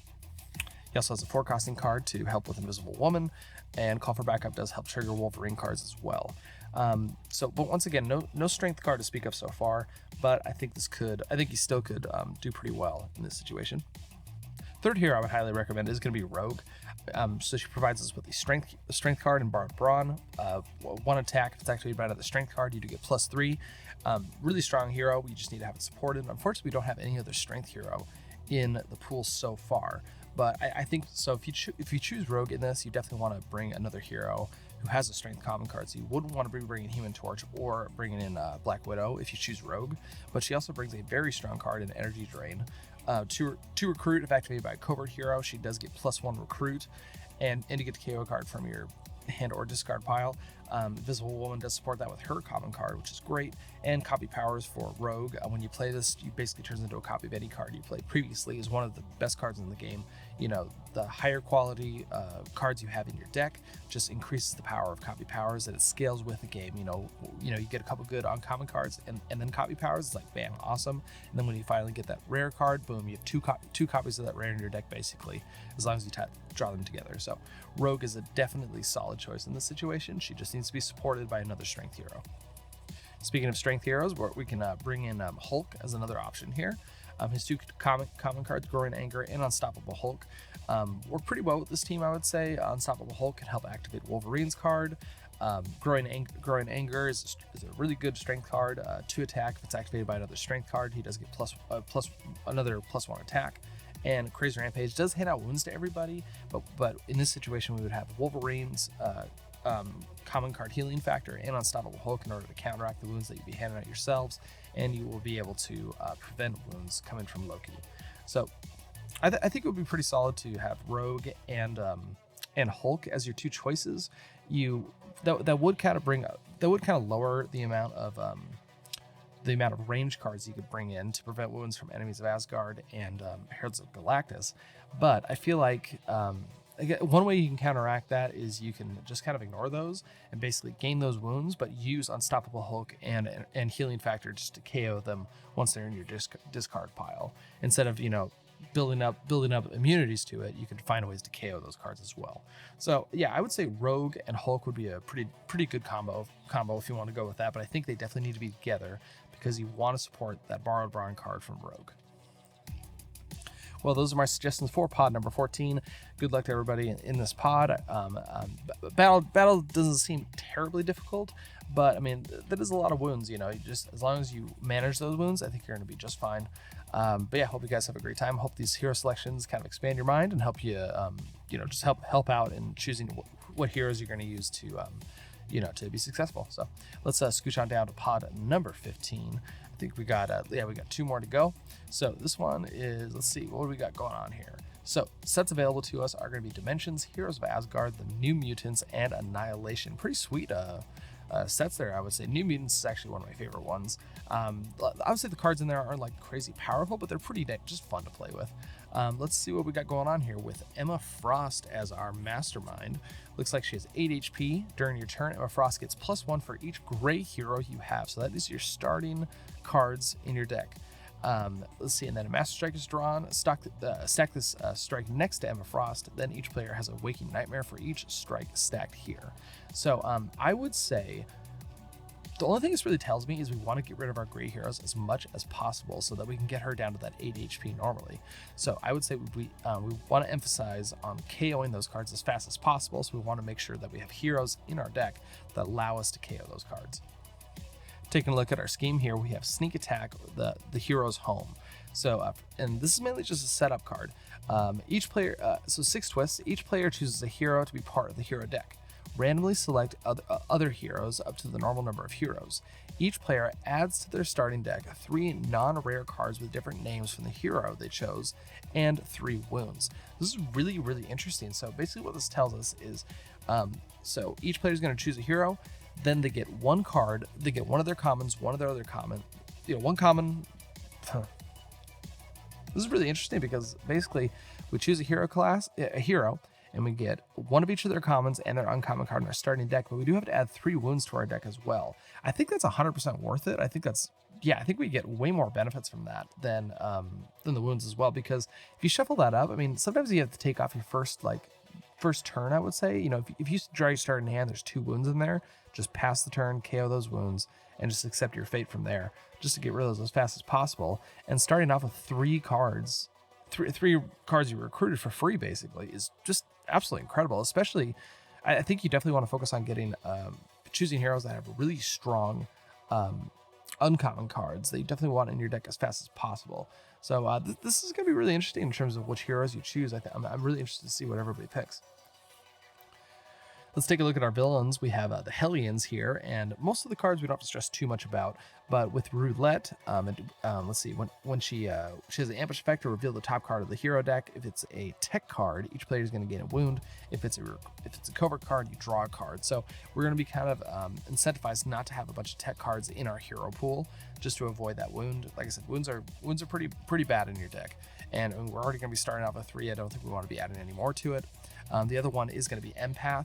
He also has a forecasting card to help with Invisible Woman, and Call for Backup does help trigger Wolverine cards as well. But once again, no strength card to speak of so far. But I think he still could do pretty well in this situation. Third hero I would highly recommend is going to be Rogue. So she provides us with the strength card and Borrowed Brawn. 1 attack, if it's activated by another strength card, you do get +3. Really strong hero. We just need to have it supported. Unfortunately, we don't have any other strength hero in the pool so far. But I think so. If you choose Rogue in this, you definitely want to bring another hero who has a strength common card. So you wouldn't want to be bringing Human Torch or bringing in Black Widow if you choose Rogue. But she also brings a very strong card in Energy Drain. 2 recruit, if activated by a covert hero, she does get +1 recruit, and you get the KO card from your hand or discard pile. Invisible Woman does support that with her common card, which is great, and copy powers for Rogue. When you play this, you basically turns into a copy of any card you played previously. Is one of the best cards in the game. The higher quality cards you have in your deck just increases the power of copy powers, and it scales with the game. You get a couple good uncommon cards, and then copy powers. It's like bam, awesome. And then when you finally get that rare card, boom, you have two copies of that rare in your deck basically, as long as you draw them together. So Rogue is a definitely solid choice in this situation. She just needs to be supported by another strength hero. Speaking of strength heroes, we can bring in Hulk as another option here. His two common cards, Growing Anger and Unstoppable Hulk, work pretty well with this team, I would say. Unstoppable Hulk can help activate Wolverine's card. Growing Anger is a really good strength card. 2 attack. If it's activated by another strength card, he does get another +1 attack. And Crazy Rampage does hand out wounds to everybody, but in this situation we would have Wolverine's common card Healing Factor and Unstoppable Hulk in order to counteract the wounds that you'd be handing out yourselves, and you will be able to prevent wounds coming from Loki. So I think it would be pretty solid to have Rogue and Hulk as your 2 choices. That would kind of lower the amount of range cards you could bring in to prevent wounds from enemies of Asgard and Heralds of Galactus. But I feel like one way you can counteract that is you can just kind of ignore those and basically gain those wounds, but use Unstoppable Hulk and Healing Factor just to KO them once they're in your discard pile. Instead of building up immunities to it, you can find ways to KO those cards as well. So yeah, I would say Rogue and Hulk would be a pretty good combo if you want to go with that, but I think they definitely need to be together because you want to support that Borrowed Brawn card from Rogue. Well, those are my suggestions for pod number 14. Good luck to everybody in this pod. Battle doesn't seem terribly difficult, but I mean, that is a lot of wounds. Just as long as you manage those wounds, I think you're going to be just fine. But yeah, hope you guys have a great time. Hope these hero selections kind of expand your mind and help you, just help out in choosing what heroes you're going to use to, to be successful. So let's scooch on down to pod number 15. I think we got 2 more to go. So this one is, let's see, what do we got going on here? So sets available to us are going to be Dimensions, Heroes of Asgard, the New Mutants, and Annihilation. Pretty sweet sets there, I would say. New Mutants is actually one of my favorite ones. I would say the cards in there aren't like crazy powerful, but they're pretty just fun to play with. Let's see what we got going on here with Emma Frost as our mastermind. Looks like she has 8 HP. During your turn, Emma Frost gets +1 for each gray hero you have. So that is your starting cards in your deck. Let's see, and then a Master Strike is drawn. Stack this strike next to Emma Frost. Then each player has a Waking Nightmare for each strike stacked here. So I would say the only thing this really tells me is we want to get rid of our gray heroes as much as possible so that we can get her down to that 8 HP normally. So I would say we want to emphasize on KOing those cards as fast as possible. So we want to make sure that we have heroes in our deck that allow us to KO those cards. Taking a look at our scheme here, we have Sneak Attack, the hero's home. So, and this is mainly just a setup card. Each player, so 6 twists, each player chooses a hero to be part of the hero deck. Randomly select other heroes up to the normal number of heroes. Each player adds to their starting deck 3 non-rare cards with different names from the hero they chose and 3 wounds. This is really, really interesting. So basically what this tells us is, so each player is going to choose a hero, then they get 1 card, they get one of their commons, one of their other common, one common. This is really interesting because basically we choose a hero, and we get 1 of each of their commons and their uncommon card in our starting deck, but we do have to add 3 wounds to our deck as well. I think that's 100% worth it. I think we get way more benefits from that than the wounds as well, because if you shuffle that up, I mean, sometimes you have to take off your first turn, I would say. If you draw your starting hand, there's 2 wounds in there, just pass the turn, KO those wounds, and just accept your fate from there, just to get rid of those as fast as possible. And starting off with 3 cards, three cards you recruited for free basically is just absolutely incredible. Especially, I think you definitely want to focus on getting choosing heroes that have really strong uncommon cards that you definitely want in your deck as fast as possible. So this is going to be really interesting in terms of which heroes you choose. I'm really interested to see what everybody picks. Let's take a look at our villains. We have the Hellions here, and most of the cards we don't have to stress too much about, but with Roulette, let's see, when she has an ambush effect to reveal the top card of the hero deck. If it's a tech card, each player is going to gain a wound. If it's a covert card, you draw a card. So we're going to be kind of incentivized not to have a bunch of tech cards in our hero pool, just to avoid that wound. Like I said, wounds are pretty bad in your deck, and we're already going to be starting off with 3. I don't think we want to be adding any more to it. The other one is going to be Empath.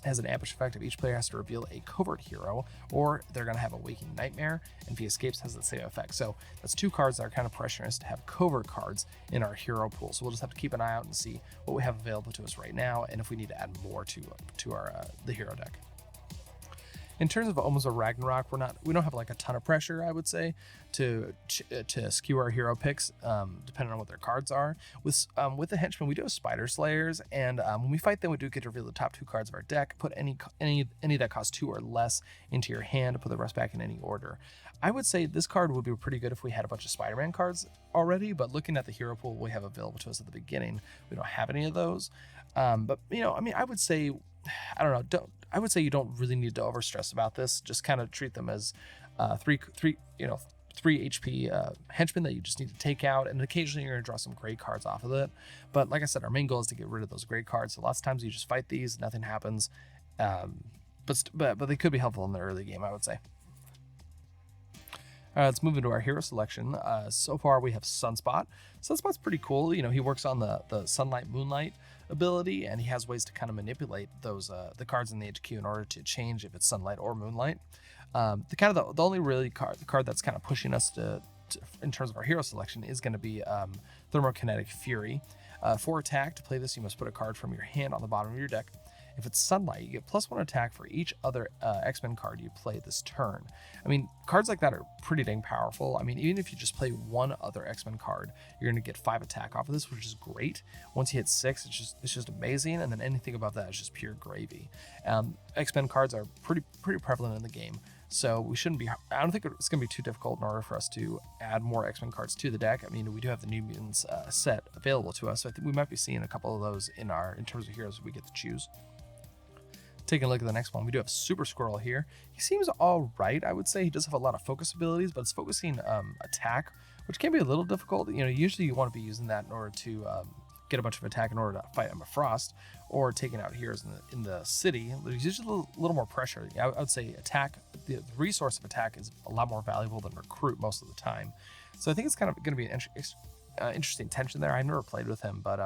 Has an ambush effect if each player has to reveal a covert hero, or they're going to have a Waking Nightmare, and if he escapes, has the same effect. So that's 2 cards that are kind of pressuring us to have covert cards in our hero pool. So we'll just have to keep an eye out and see what we have available to us right now, and if we need to add more to our the hero deck. In terms of Oma's Ragnarok, we don't have like a ton of pressure, I would say, to skew our hero picks, depending on what their cards are. With the henchmen, we do have Spider Slayers, and when we fight them, we do get to reveal the top 2 cards of our deck. Put any that cost 2 or less into your hand, to put the rest back in any order. I would say this card would be pretty good if we had a bunch of Spider-Man cards already, but looking at the hero pool we have available to us at the beginning, we don't have any of those. But I would say, I would say you don't really need to overstress about this. Just kind of treat them as 3 HP henchmen that you just need to take out, and occasionally you're going to draw some great cards off of it. But like I said, our main goal is to get rid of those great cards. So lots of times you just fight these, nothing happens. But they could be helpful in the early game, I would say. Let's move into our hero selection. So far we have Sunspot. Sunspot's pretty cool. He works on the Sunlight Moonlight ability, and he has ways to kind of manipulate those the cards in the HQ in order to change if it's Sunlight or Moonlight. The only really card that's kind of pushing us to in terms of our hero selection is going to be Thermokinetic Fury. For attack, to play this, you must put a card from your hand on the bottom of your deck. If it's Sunlight, you get +1 attack for each other X-Men card you play this turn. Cards like that are pretty dang powerful. Even if you just play one other X-Men card, you're going to get 5 attack off of this, which is great. Once you hit 6, it's just amazing, and then anything above that is just pure gravy. X-Men cards are pretty prevalent in the game, so I don't think it's going to be too difficult in order for us to add more X-Men cards to the deck. We do have the New Mutants set available to us, so I think we might be seeing a couple of those in terms of heroes we get to choose. Taking a look at the next one, we do have Super Squirrel here. He seems all right, I would say. He does have a lot of focus abilities, but it's focusing attack, which can be a little difficult. Usually you want to be using that in order to get a bunch of attack in order to fight Emma Frost, or taking out heroes in the city. There's usually a little more pressure. I would say attack, the resource of attack is a lot more valuable than recruit most of the time. So I think it's kind of going to be an interesting tension there. I've never played with him, but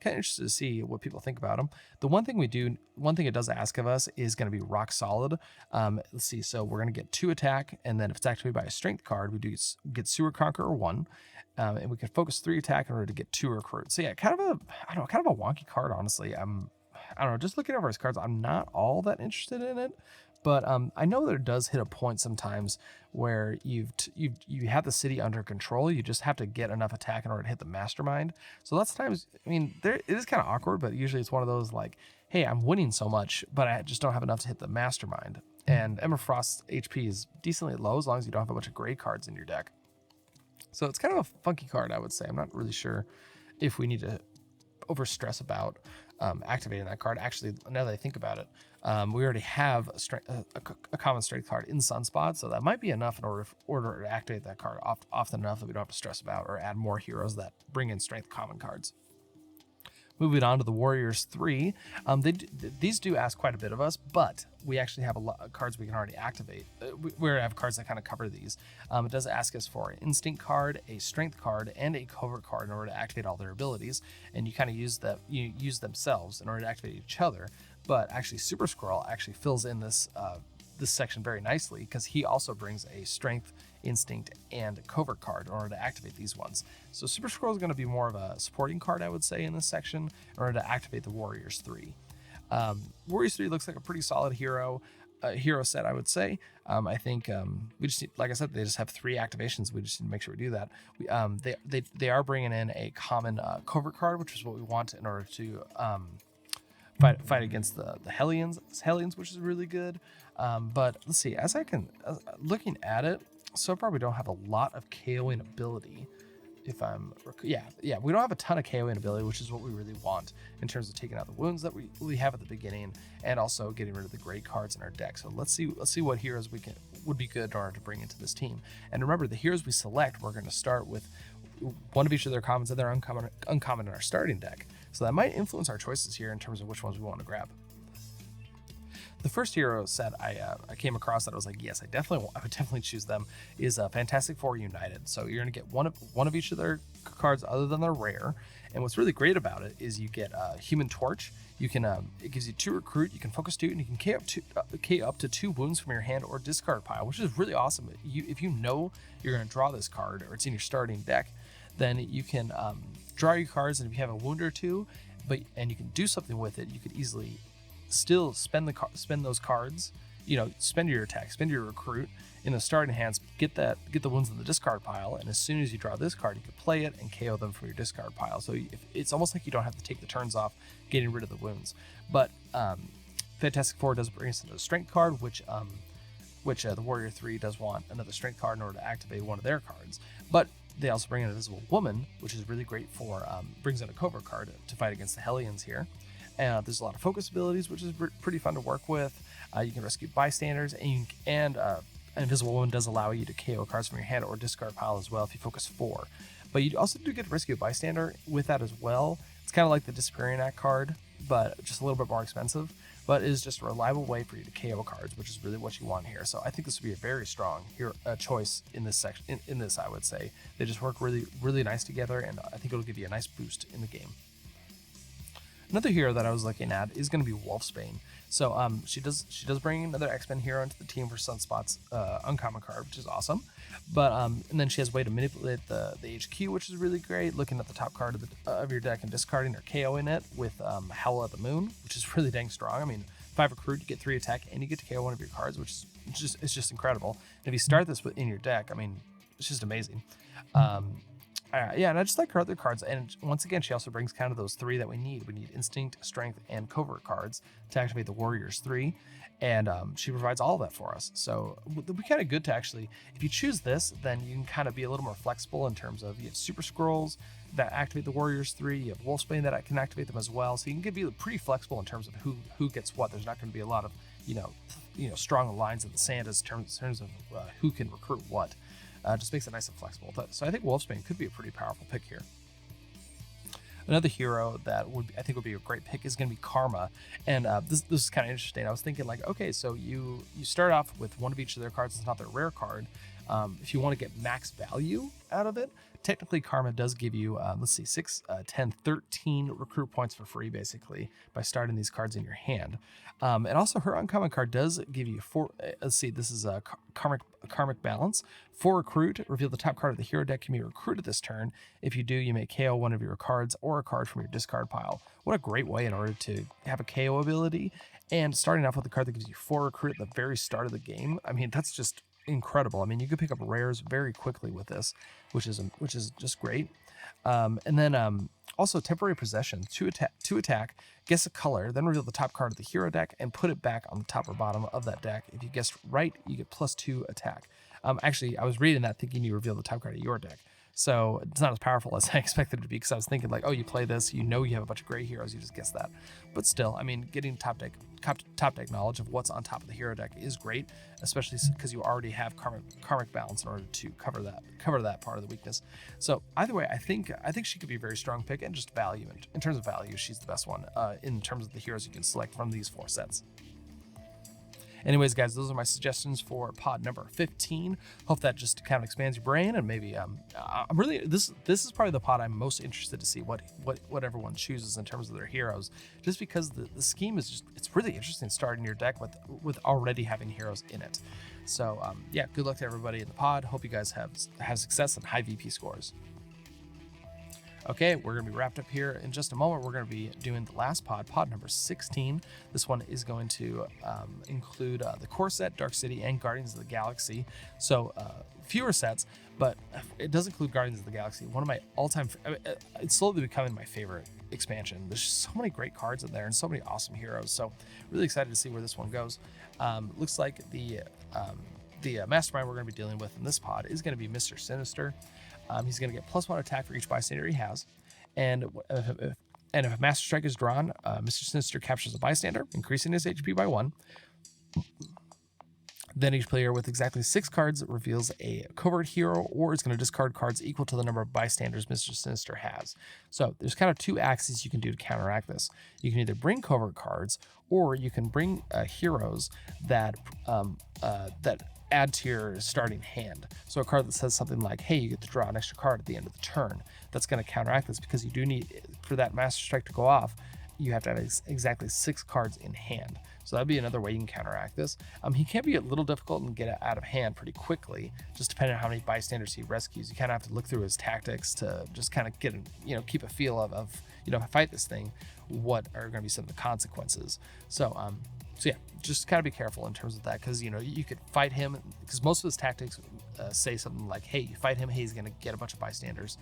kind of interested to see what people think about him. The one thing it does ask of us is going to be Rock Solid. Let's see. So we're going to get 2 attack, and then if it's activated by a strength card, we do get Sewer Conqueror 1, and we can focus 3 attack in order to get 2 recruit. So yeah, kind of a wonky card, honestly. I don't know. Just looking over his cards, I'm not all that interested in it. But I know that it does hit a point sometimes where you have the city under control. You just have to get enough attack in order to hit the mastermind. So lots of times, it is kind of awkward, but usually it's one of those like, hey, I'm winning so much, but I just don't have enough to hit the mastermind. And Emma Frost's HP is decently low as long as you don't have a bunch of great cards in your deck. So it's kind of a funky card, I would say. I'm not really sure if we need to overstress about activating that card. Actually, now that I think about it, we already have a common strength card in Sunspot, so that might be enough in order to activate that card often enough that we don't have to stress about or add more heroes that bring in strength common cards. Moving on to the Warriors 3, these do ask quite a bit of us, but we actually have a lot of cards we can already activate. We already have cards that kind of cover these. It does ask us for an Instinct card, a Strength card, and a Covert card in order to activate all their abilities, and you kind of use themselves in order to activate each other. But actually, Super Squirrel actually fills in this section very nicely because he also brings a Strength, Instinct, and Covert card in order to activate these ones. So Super Squirrel is going to be more of a supporting card, I would say, in this section in order to activate the Warriors 3. Warriors 3 looks like a pretty solid hero set, I would say. I think we just need, like I said, they just have 3 activations. We just need to make sure we do that. They are bringing in a common Covert card, which is what we want in order to fight against the Hellions, which is really good. But let's see, looking at it, so far we don't have a lot of KOing ability. We don't have a ton of KOing ability, which is what we really want in terms of taking out the wounds that we have at the beginning, and also getting rid of the great cards in our deck. So let's see what heroes would be good in order to bring into this team. And remember, the heroes we select, we're going to start with one of each of their commons and their uncommon in our starting deck. So that might influence our choices here in terms of which ones we want to grab. The first hero set I came across that I was like, yes, I would definitely choose them, is Fantastic Four United. So you're going to get one of each of their cards other than their rare. And what's really great about it is you get Human Torch. You can it gives you 2 recruit. You can focus 2, and you can K up to 2 wounds from your hand or discard pile, which is really awesome. If you know you're going to draw this card or it's in your starting deck, then you can draw your cards, and if you have a wound or 2, and you can do something with it, you could easily still spend those cards spend your attack, spend your recruit in the starting hands, get the wounds in the discard pile, and as soon as you draw this card, you can play it and KO them from your discard pile. So it's almost like you don't have to take the turns off getting rid of the wounds. But Fantastic Four does bring us another strength card, which the Warrior 3 does want another strength card in order to activate one of their cards. But they also bring in Invisible Woman, which is really great for brings in a covert card to fight against the Hellions here. There's a lot of focus abilities, which is pretty fun to work with. You can rescue bystanders, and Invisible Woman does allow you to KO cards from your hand or discard pile as well if you focus 4. But you also do get to rescue a bystander with that as well. It's kind of like the Disappearing Act card, but just a little bit more expensive. But it is just a reliable way for you to KO cards, which is really what you want here. So I think this would be a very strong choice in this section. In this, I would say they just work really, really nice together, and I think it'll give you a nice boost in the game. Another hero that I was looking at is going to be Wolfsbane. So she does bring another X-Men hero into the team for Sunspot's uncommon card, which is awesome. But and then she has a way to manipulate the HQ, which is really great. Looking at the top card of your deck and discarding or KOing it with Howl at the Moon, which is really dang strong. I mean, 5 recruit, you get 3 attack, and you get to KO one of your cards, which is just incredible. And if you start this in your deck, I mean, it's just amazing. Yeah, and I just like her other cards. And once again, she also brings kind of those 3 that we need. We need Instinct, Strength, and Covert cards to activate the Warriors 3. And she provides all of that for us. So it'll be kind of good to actually, if you choose this, then you can kind of be a little more flexible in terms of you have Super Scrolls that activate the Warriors 3. You have Wolfsbane that can activate them as well. So you can be pretty flexible in terms of who gets what. There's not going to be a lot of, strong lines in the sand in terms of who can recruit what. Just makes it nice and flexible. So I think Wolfsbane could be a pretty powerful pick here. Another hero that I think would be a great pick is going to be Karma, and this is kind of interesting. I was thinking like, okay, so you start off with one of each of their cards. It's not their rare card. If you want to get max value out of it, technically Karma does give you, 6, 10, 13 recruit points for free, basically, by starting these cards in your hand. And also her uncommon card does give you 4, this is a Karmic Balance. 4 recruit, reveal the top card of the hero deck can be recruited this turn. If you do, you may KO one of your cards or a card from your discard pile. What a great way in order to have a KO ability. And starting off with a card that gives you 4 recruit at the very start of the game. I mean, that's just incredible. I mean, you could pick up rares very quickly with this, which is just great. And then also temporary possession, 2 attack, guess a color, then reveal the top card of the hero deck and put it back on the top or bottom of that deck. If you guessed right, you get +2 attack. Actually, I was reading that thinking you reveal the top card of your deck. So it's not as powerful as I expected it to be, because I was thinking like, oh, you play this, you have a bunch of great heroes, you just guess that. But still, I mean, getting top deck knowledge of what's on top of the hero deck is great, especially because you already have karmic balance in order to cover that part of the weakness. So either way, I think she could be a very strong pick, and just value, in terms of value, she's the best one in terms of the heroes you can select from these 4 sets. Anyways, guys, those are my suggestions for pod number 15. Hope that just kind of expands your brain, and maybe I'm really this is probably the pod I'm most interested to see what everyone chooses in terms of their heroes, just because the scheme is it's really interesting starting your deck with already having heroes in it. So yeah, good luck to everybody in the pod. Hope you guys have success and high VP scores. Okay, we're going to be wrapped up here in just a moment. We're going to be doing the last pod number 16. This one is going to include the core set, Dark City, and Guardians of the Galaxy. So fewer sets, but it does include Guardians of the Galaxy. One of my all-time, it's slowly becoming my favorite expansion. There's so many great cards in there and so many awesome heroes. So really excited to see where this one goes. Looks like the mastermind we're going to be dealing with in this pod is going to be Mr. Sinister. He's going to get +1 attack for each bystander he has. And if a Master Strike is drawn, Mr. Sinister captures a bystander, increasing his HP by 1. Then each player with exactly 6 cards reveals a covert hero, or is going to discard cards equal to the number of bystanders Mr. Sinister has. So there's kind of 2 axes you can do to counteract this. You can either bring covert cards, or you can bring heroes that add to your starting hand. So a card that says something like, hey, you get to draw an extra card at the end of the turn. That's going to counteract this, because you do need, for that Master Strike to go off, you have to have exactly 6 cards in hand. So that'd be another way you can counteract this. He can be a little difficult and get it out of hand pretty quickly, just depending on how many bystanders he rescues. You kind of have to look through his tactics to just kind of get, keep a feel of if I fight this thing, what are going to be some of the consequences. So So yeah, just kind of be careful in terms of that, because you could fight him, because most of his tactics say something like, hey, you fight him, hey, he's going to get a bunch of bystanders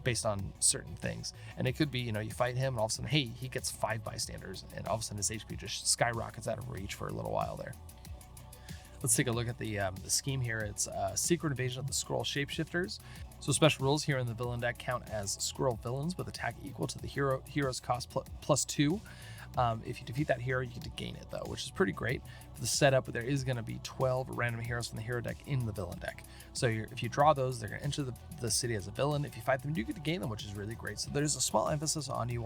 based on certain things. And it could be, you fight him and all of a sudden, hey, he gets 5 bystanders, and all of a sudden his HP just skyrockets out of reach for a little while there. Let's take a look at the scheme here. It's Secret Invasion of the Skrull Shapeshifters. So special rules here in the villain deck count as Skrull villains with attack equal to the hero's cost +2. If you defeat that hero, you get to gain it though, which is pretty great. For the setup, there is going to be 12 random heroes from the hero deck in the villain deck. So if you draw those, they're going to enter the city as a villain. If you fight them, you get to gain them, which is really great. So there's a small emphasis on you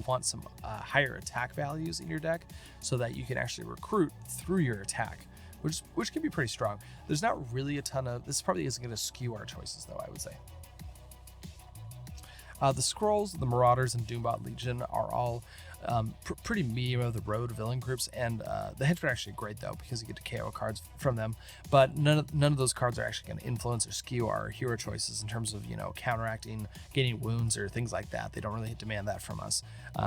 want some higher attack values in your deck so that you can actually recruit through your attack, which can be pretty strong. There's not really a ton of, this probably isn't going to skew our choices though, I would say. The Skrulls, the Marauders, and Doombot Legion are all pretty medium of the road villain groups, and the Henchmen are actually great though, because you get to KO cards from them, but none of those cards are actually going to influence or skew our hero choices in terms of counteracting, gaining wounds, or things like that. They don't really demand that from us.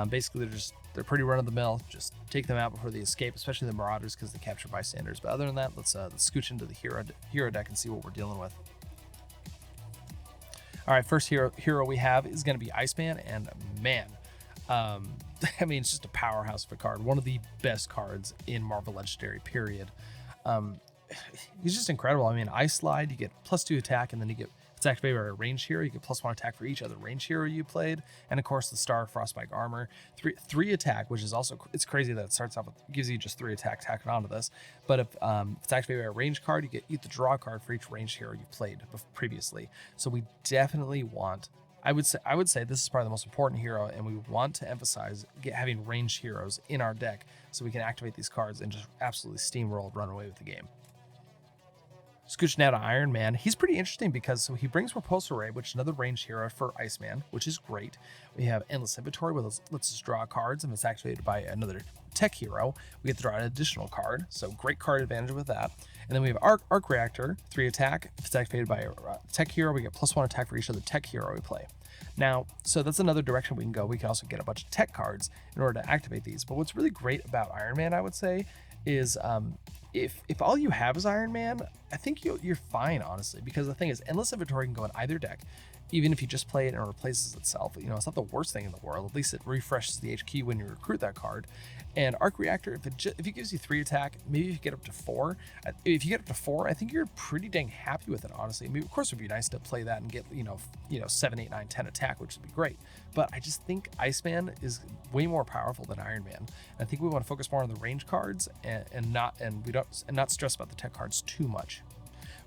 Basically, they're pretty run-of-the-mill. Just take them out before they escape, especially the Marauders, because they capture bystanders. But other than that, let's scooch into the hero deck and see what we're dealing with. All right, first hero we have is going to be Iceman, and man, I mean, it's just a powerhouse of a card. One of the best cards in Marvel Legendary, period. He's just incredible. I mean, Ice Slide, you get +2 attack, and then you get, if it's activated by a ranged hero, you get +1 attack for each other ranged hero you played, and of course the Star Frostbite armor. Three attack, which is also, it's crazy that it starts off with, gives you just 3 attack tacked onto this. But if it's activated by a ranged card, you get the draw card for each ranged hero you played previously. So we definitely want, I would say this is probably the most important hero, and we want to emphasize having ranged heroes in our deck so we can activate these cards and just absolutely steamroll, run away with the game. Scooch now to Iron Man. He's pretty interesting because he brings Repulsor Ray, which is another ranged hero for Iceman, which is great. We have Endless Inventory, which lets us draw cards, and if it's activated by another tech hero, we get to draw an additional card. So great card advantage with that. And then we have Arc Reactor, 3 attack. If it's activated by a tech hero, we get +1 attack for each other tech hero we play. Now, so that's another direction we can go. We can also get a bunch of tech cards in order to activate these. But what's really great about Iron Man, I would say, is if all you have is Iron Man, I think you're fine, honestly, because the thing is, Endless Inventory can go in either deck. Even if you just play it and it replaces itself, it's not the worst thing in the world. At least it refreshes the HQ when you recruit that card. And Arc Reactor, if it gives you 3 attack, maybe if you get up to 4. If you get up to 4, I think you're pretty dang happy with it, honestly. I mean, of course, it would be nice to play that and get 7, 8, 9, 10 attack, which would be great. But I just think Iceman is way more powerful than Iron Man. I think we want to focus more on the range cards and not stress about the tech cards too much.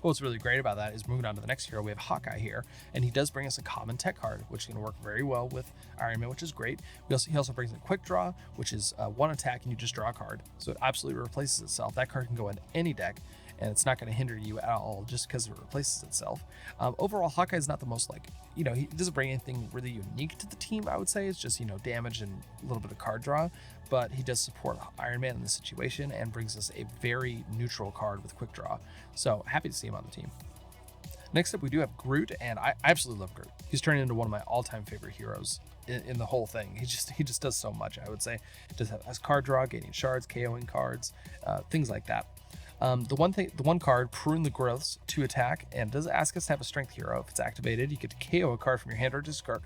What's really great about that is moving on to the next hero, we have Hawkeye here, and he does bring us a common tech card, which is going to work very well with Iron Man, which is great. He also brings in Quick Draw, which is 1 attack and you just draw a card. So it absolutely replaces itself. That card can go in any deck, and it's not going to hinder you at all just because it replaces itself. Overall, Hawkeye is not the most he doesn't bring anything really unique to the team, I would say. It's just, damage and a little bit of card draw, but he does support Iron Man in this situation and brings us a very neutral card with Quick Draw. So happy to see him on the team. Next up, we do have Groot, and I absolutely love Groot. He's turned into one of my all-time favorite heroes in the whole thing. He just does so much, I would say. Just has card draw, gaining shards, KOing cards, things like that. The one card, Prune the Growths, 2 attack, and does ask us to have a strength hero. If it's activated, you get to KO a card from your hand or discard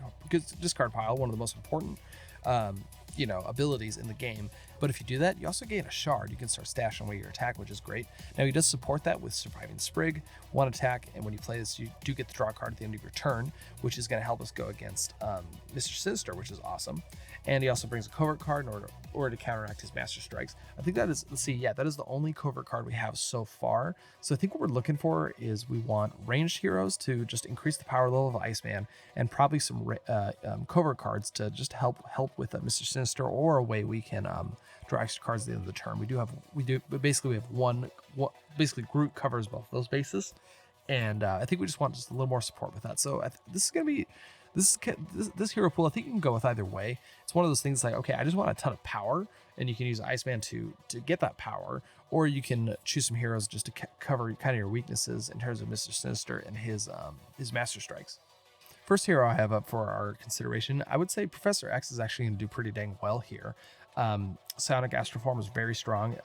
pile, one of the most important abilities in the game. But if you do that, you also gain a shard. You can start stashing away your attack, which is great. Now, he does support that with Surviving Sprig, 1 attack, and when you play this, you do get the draw card at the end of your turn, which is going to help us go against Mr. Sinister, which is awesome. And he also brings a covert card in order to counteract his Master Strikes. I think that is, that is the only covert card we have so far. So I think what we're looking for is we want ranged heroes to just increase the power level of Iceman, and probably some covert cards to just help with Mr. Sinister, or a way we can draw extra cards at the end of the turn. We have one, basically Groot covers both those bases, and I think we just want a little more support with that. So this is going to be, this hero pool, I think you can go with either way. It's one of those things like, okay, I just want a ton of power, and you can use Iceman to get that power, or you can choose some heroes just to cover kind of your weaknesses in terms of Mr. Sinister and his Master Strikes. First hero I have up for our consideration, I would say Professor X is actually going to do pretty dang well here. Psionic Astroform is very strong.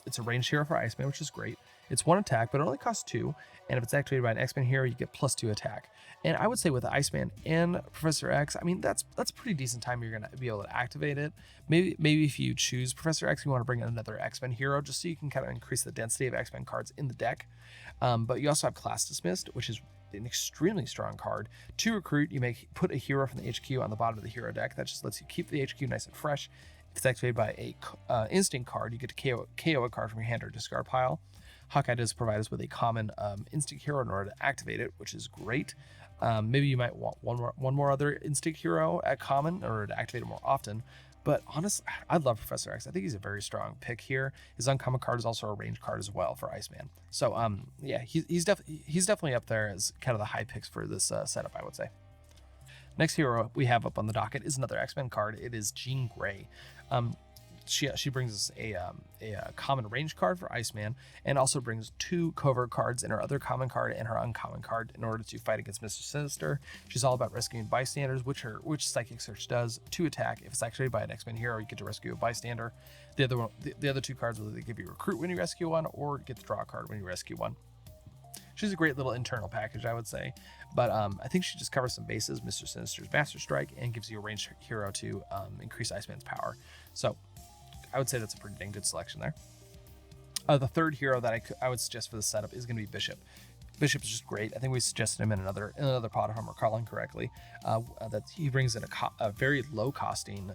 It's a ranged hero for Iceman, which is great. It's 1 attack, but it only costs 2. And if it's activated by an X-Men hero, you get +2 attack. And I would say with Iceman and Professor X, I mean, that's pretty decent time you're going to be able to activate it. Maybe if you choose Professor X, you want to bring in another X-Men hero just so you can kind of increase the density of X-Men cards in the deck. But you also have Class Dismissed, which is an extremely strong card. To recruit, you may put a hero from the HQ on the bottom of the hero deck. That just lets you keep the HQ nice and fresh. If it's activated by a instinct card, you get to KO a card from your hand or discard pile. Hawkeye does provide us with a common instinct hero in order to activate it, which is great. Maybe you might want one more other instinct hero at common in order to activate it more often. But honestly, I love Professor X. I think he's a very strong pick here. His uncommon card is also a range card as well for Iceman. So yeah, he's definitely up there as kind of the high picks for this setup, I would say. Next hero we have up on the docket is another X-Men card. It is Jean Grey. She brings us a common range card for Iceman, and also brings 2 covert cards in her other common card and her uncommon card in order to fight against Mr. Sinister. She's all about rescuing bystanders, which Psychic Search does. 2 attack. If it's activated by an X-Men hero, you get to rescue a bystander. The other 2 cards will either give you recruit when you rescue one, or get to draw a card when you rescue one. She's a great little internal package, I would say. But I think she just covers some bases, Mr. Sinister's Master Strike, and gives you a ranged hero to increase Iceman's power. So I would say that's a pretty dang good selection there. The third hero that I would suggest for this setup is going to be Bishop. Bishop is just great. I think we suggested him in another pod, if I'm recalling correctly. That he brings in a very low costing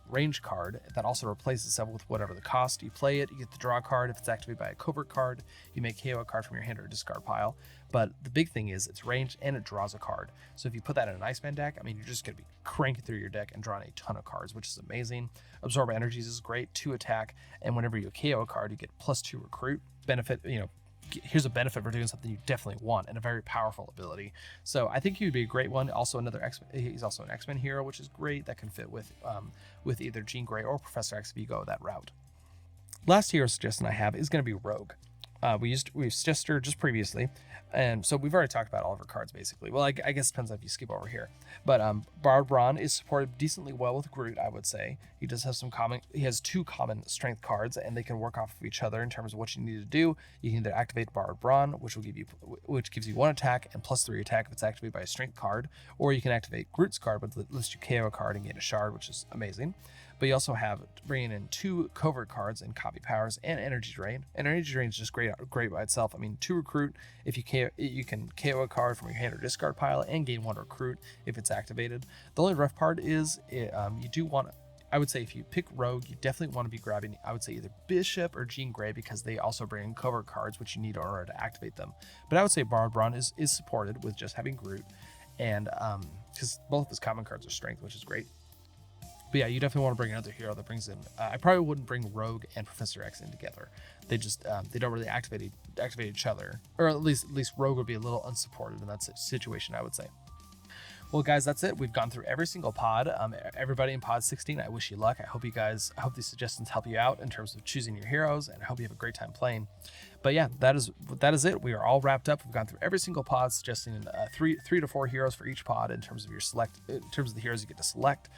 range card that also replaces itself with whatever the cost. You play it, you get the draw card. If it's activated by a covert card, you may KO a card from your hand or discard pile. But the big thing is it's ranged and it draws a card. So if you put that in an Iceman deck, I mean, you're just going to be cranking through your deck and drawing a ton of cards, which is amazing. Absorb Energies is great, 2 attack, and whenever you KO a card, you get +2 recruit. Benefit, here's a benefit for doing something you definitely want, and a very powerful ability. So I think he would be a great one. Also he's also an X-Men hero, which is great. That can fit with either Jean Grey or Professor X if you go that route. Last hero suggestion I have is going to be Rogue. We've suggested her just previously, and so we've already talked about all of her cards basically. Well, I guess it depends if you skip over here. But Bard Brawn is supported decently well with Groot, I would say. He does have he has 2 common strength cards, and they can work off of each other in terms of what you need to do. You can either activate Bard Brawn, which gives you 1 attack and +3 attack if it's activated by a strength card, or you can activate Groot's card, which lets you KO a card and gain a shard, which is amazing. But you also have bringing in 2 covert cards and copy powers and energy drain. And energy drain is just great by itself. I mean, 2 recruit, if you can KO a card from your hand or discard pile and gain 1 recruit if it's activated. The only rough part is you do want to, I would say if you pick Rogue, you definitely want to be grabbing, I would say either Bishop or Jean Grey, because they also bring in covert cards which you need in order to activate them. But I would say Bard Brawn is supported with just having Groot, and because both of his common cards are strength, which is great. But yeah, you definitely want to bring another hero that brings in. I probably wouldn't bring Rogue and Professor X in together. They just they don't really activate each other, or at least Rogue would be a little unsupported in that situation, I would say. Well, guys, that's it. We've gone through every single pod. Everybody in pod 16, I wish you luck. I hope these suggestions help you out in terms of choosing your heroes, and I hope you have a great time playing. But yeah, that is it. We are all wrapped up. We've gone through every single pod, suggesting 3 to 4 heroes for each pod in terms of the heroes you get to select.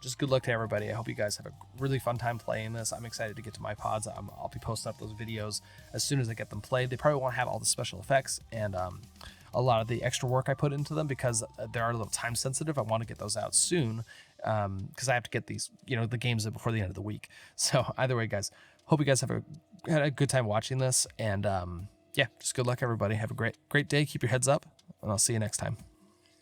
Just good luck to everybody. I hope you guys have a really fun time playing this. I'm excited to get to my pods. I'll be posting up those videos as soon as I get them played. They probably won't have all the special effects and a lot of the extra work I put into them, because they are a little time sensitive. I want to get those out soon because I have to get these, the games in before the end of the week. So either way, guys, hope you guys had a good time watching this, and yeah, just good luck, everybody. Have a great day. Keep your heads up, and I'll see you next time.